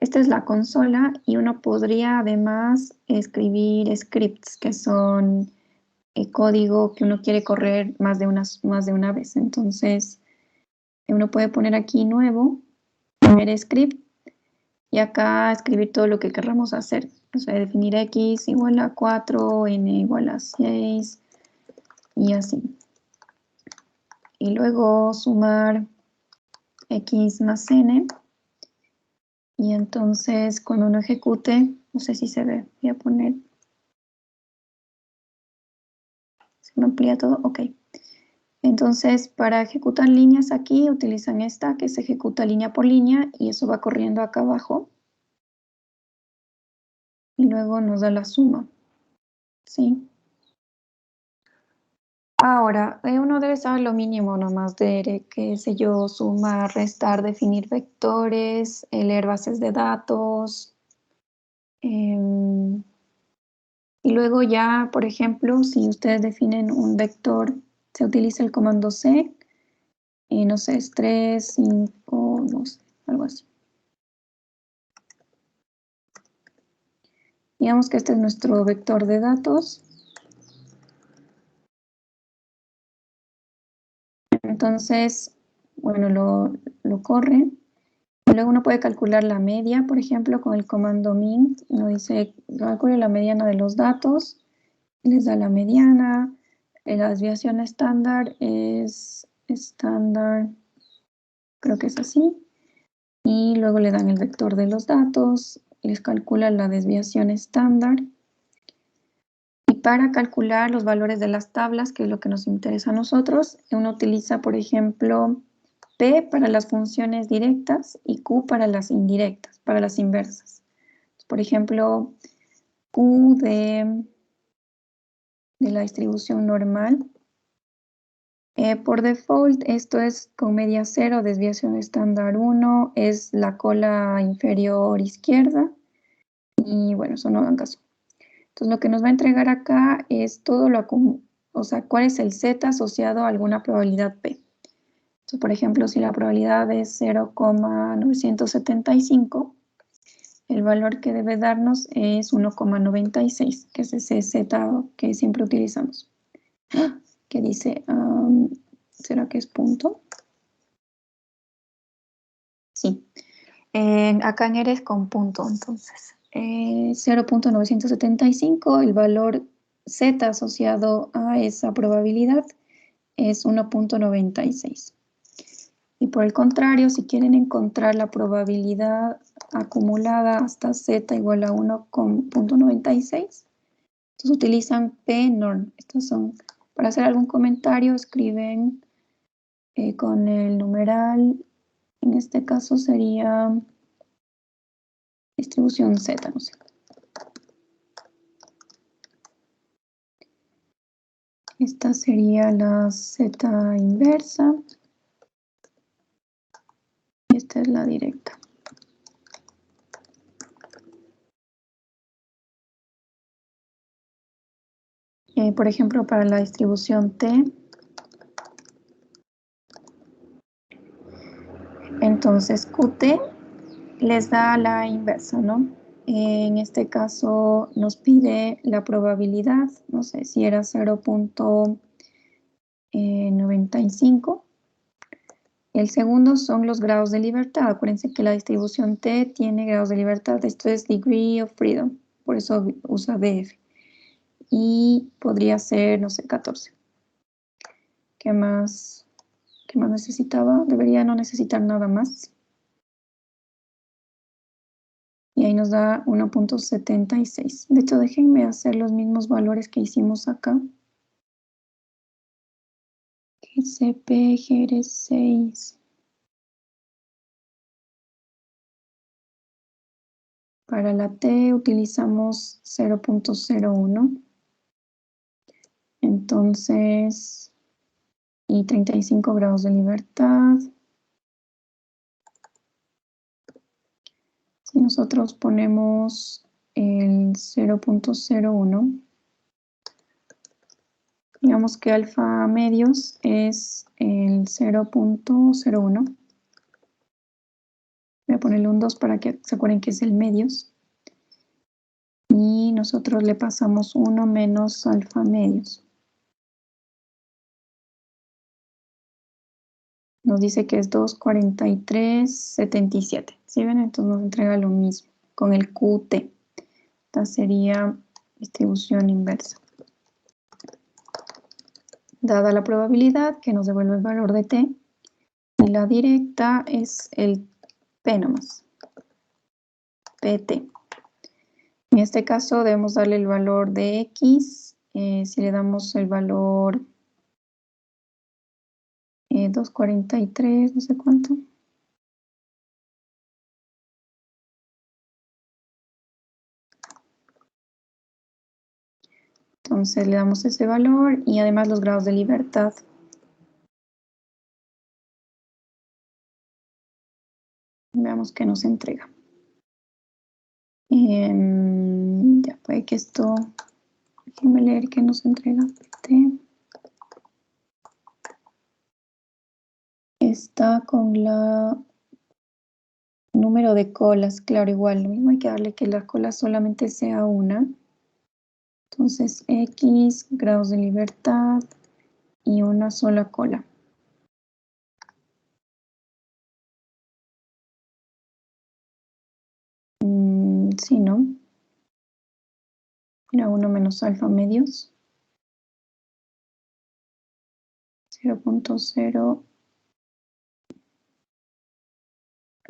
Esta es la consola y uno podría además escribir scripts, que son código que uno quiere correr más de una vez. Entonces, uno puede poner aquí nuevo, primer script, y acá escribir todo lo que queramos hacer. O sea, definir x igual a 4, n igual a 6, y así. Y luego sumar x más n. Y entonces, cuando uno ejecute, no sé si se ve, voy a poner... ¿Se me amplía todo? Ok. Entonces, para ejecutar líneas aquí, utilizan esta, que se ejecuta línea por línea, y eso va corriendo acá abajo. Y luego nos da la suma. ¿Sí? Ahora, uno debe saber lo mínimo nomás de, qué sé yo, sumar, restar, definir vectores, leer bases de datos. Y luego ya, por ejemplo, si ustedes definen un vector, se utiliza el comando C, no sé, es 3, 5, no sé, algo así. Digamos que este es nuestro vector de datos. Entonces, bueno, lo corre. Luego uno puede calcular la media, por ejemplo, con el comando min. Uno dice, calcule la mediana de los datos. Les da la mediana. La desviación estándar es estándar, creo que es así. Y luego le dan el vector de los datos. Les calcula la desviación estándar. Y para calcular los valores de las tablas, que es lo que nos interesa a nosotros, uno utiliza, por ejemplo, P para las funciones directas y Q para las indirectas, para las inversas. Por ejemplo, Q de la distribución normal. Por default, esto es con media 0, desviación estándar 1, es la cola inferior izquierda. Y bueno, eso no hagan caso. Entonces, lo que nos va a entregar acá es todo o sea, cuál es el Z asociado a alguna probabilidad P. Entonces, por ejemplo, si la probabilidad es 0,975, el valor que debe darnos es 1,96, que es ese Z que siempre utilizamos. Que dice, ¿será que es punto? Sí. Acá en eres con punto, entonces. 0,975, el valor Z asociado a esa probabilidad es 1,96. Y por el contrario, si quieren encontrar la probabilidad acumulada hasta Z igual a 1,96, entonces utilizan p-norm. Estos son, para hacer algún comentario, escriben con el numeral, en este caso sería distribución Z, no sé. Esta sería la Z inversa. Y esta es la directa. Por ejemplo, para la distribución T, entonces QT les da la inversa, ¿no? En este caso nos pide la probabilidad, no sé si era 0.95. El segundo son los grados de libertad. Acuérdense que la distribución T tiene grados de libertad. Esto es degree of freedom, por eso usa DF. Y podría ser, no sé, 14. ¿Qué más necesitaba? Debería no necesitar nada más. Y ahí nos da 1.76. De hecho, déjenme hacer los mismos valores que hicimos acá. GCP, GR6. Para la T utilizamos 0.01. Entonces, y 35 grados de libertad. Si nosotros ponemos el 0.01, digamos que alfa medios es el 0.01. Voy a ponerle un 2 para que se acuerden que es el medios. Y nosotros le pasamos 1 menos alfa medios. Nos dice que es 243.77. ¿Sí ven? Entonces nos entrega lo mismo con el QT. Esta sería distribución inversa. Dada la probabilidad que nos devuelve el valor de T, y la directa es el P nomás, PT. En este caso debemos darle el valor de X. Si le damos el valor 243, no sé cuánto. Entonces le damos ese valor y además los grados de libertad. Veamos qué nos entrega. Ya puede que esto, déjenme leer qué nos entrega. Está con la número de colas, claro, igual, lo mismo hay que darle que la cola solamente sea una. Entonces, X, grados de libertad y una sola cola. Sí, ¿no? Era 1 menos alfa medios. 0.0.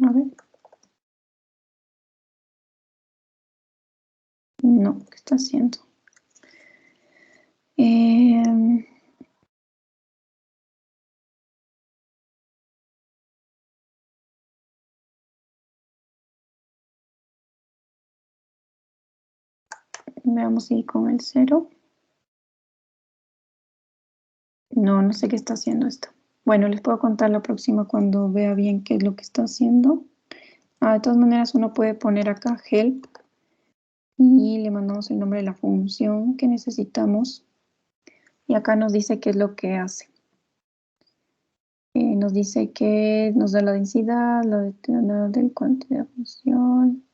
A ver. No, ¿qué está haciendo? Veamos si con el 0. No sé qué está haciendo esto. Bueno, les puedo contar la próxima cuando vea bien qué es lo que está haciendo. De todas maneras, uno puede poner acá help y le mandamos el nombre de la función que necesitamos. Y acá nos dice qué es lo que hace. Nos dice que nos da la densidad, la determinada del cuantía de función.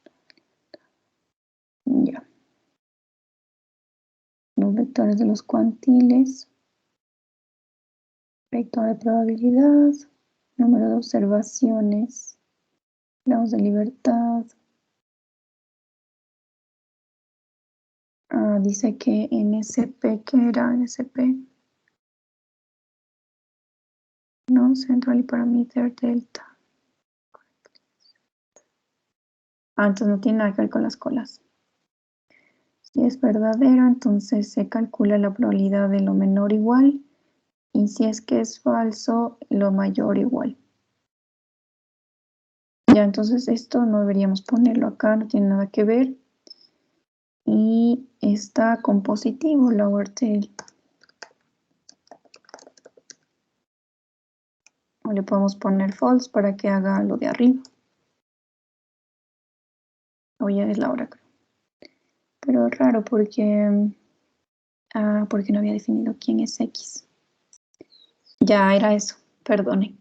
Ya. Los vectores de los cuantiles. Vector de probabilidad. Número de observaciones. Grados de libertad. Dice que NSP, ¿qué era NSP? No, Central Parameter Delta. Entonces no tiene nada que ver con las colas. Si es verdadero, entonces se calcula la probabilidad de lo menor igual. Y si es que es falso, lo mayor igual. Ya, entonces esto no deberíamos ponerlo acá, no tiene nada que ver. Y está con positivo, lower tail. O le podemos poner false para que haga lo de arriba. O ya es la hora, creo. Pero es raro porque no había definido quién es X. Ya era eso, perdone.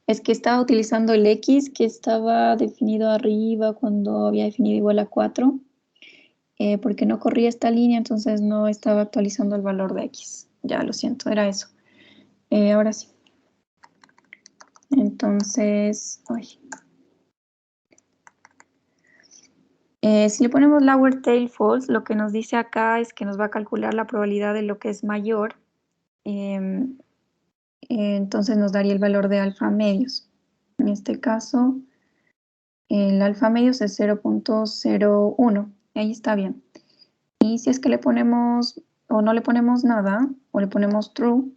Es que estaba utilizando el X que estaba definido arriba cuando había definido igual a 4. Porque no corría esta línea, entonces no estaba actualizando el valor de X. Ya, lo siento, era eso. Ahora sí. Entonces, si le ponemos lower tail false, lo que nos dice acá es que nos va a calcular la probabilidad de lo que es mayor. Entonces nos daría el valor de alfa medios. En este caso, el alfa medios es 0.01. Ahí está bien. Y si es que le ponemos o no le ponemos nada, o le ponemos true,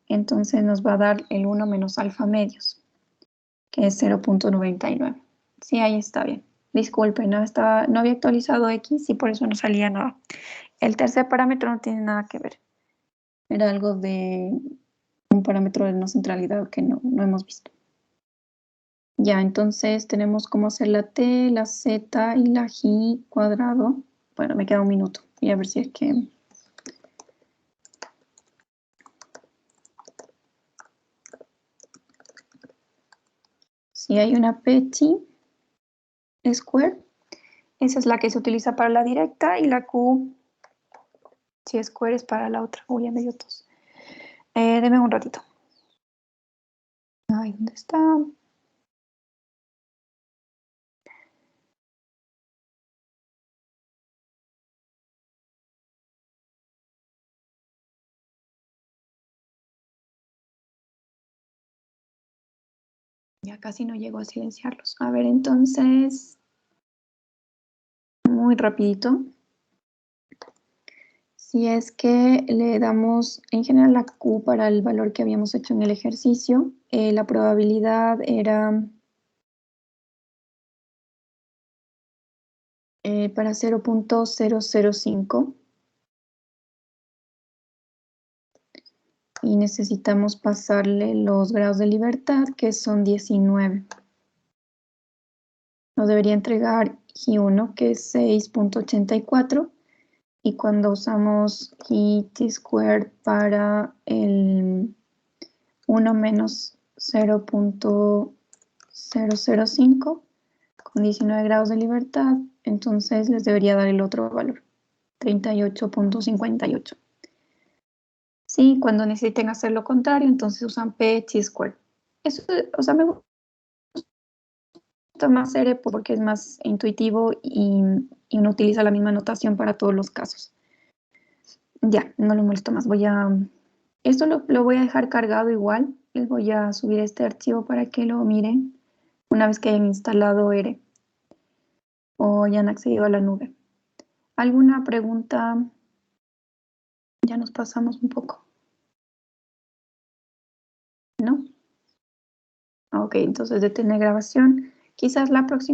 entonces nos va a dar el 1 menos alfa medios, que es 0.99. Sí, ahí está bien. Disculpe, no había actualizado X y por eso no salía nada. El tercer parámetro no tiene nada que ver. Era algo de un parámetro de no centralidad que no hemos visto. Ya, entonces tenemos cómo hacer la T, la Z y la G cuadrado. Bueno, me queda un minuto. Voy a ver si es que... Si hay una Petit square, esa es la que se utiliza para la directa y la Q, si square, es para la otra. Uy, ya me dio tos. Deme un ratito. Ay, ¿dónde está? Ya casi no llego a silenciarlos. A ver, entonces, muy rapidito. Si es que le damos en general la Q para el valor que habíamos hecho en el ejercicio, la probabilidad era para 0.005 y necesitamos pasarle los grados de libertad, que son 19. Nos debería entregar G1, que es 6.84. Y cuando usamos T-squared para el 1 menos 0.005 con 19 grados de libertad, entonces les debería dar el otro valor, 38.58. Sí, cuando necesiten hacer lo contrario, entonces usan T-squared. Eso, o sea, me gusta más R porque es más intuitivo y uno utiliza la misma notación para todos los casos. Ya, no lo molesto más. Esto lo voy a dejar cargado igual. Les voy a subir este archivo para que lo miren una vez que hayan instalado R o hayan accedido a la nube. ¿Alguna pregunta? Ya nos pasamos un poco. ¿No? Ok, entonces detener grabación. Quizás la próxima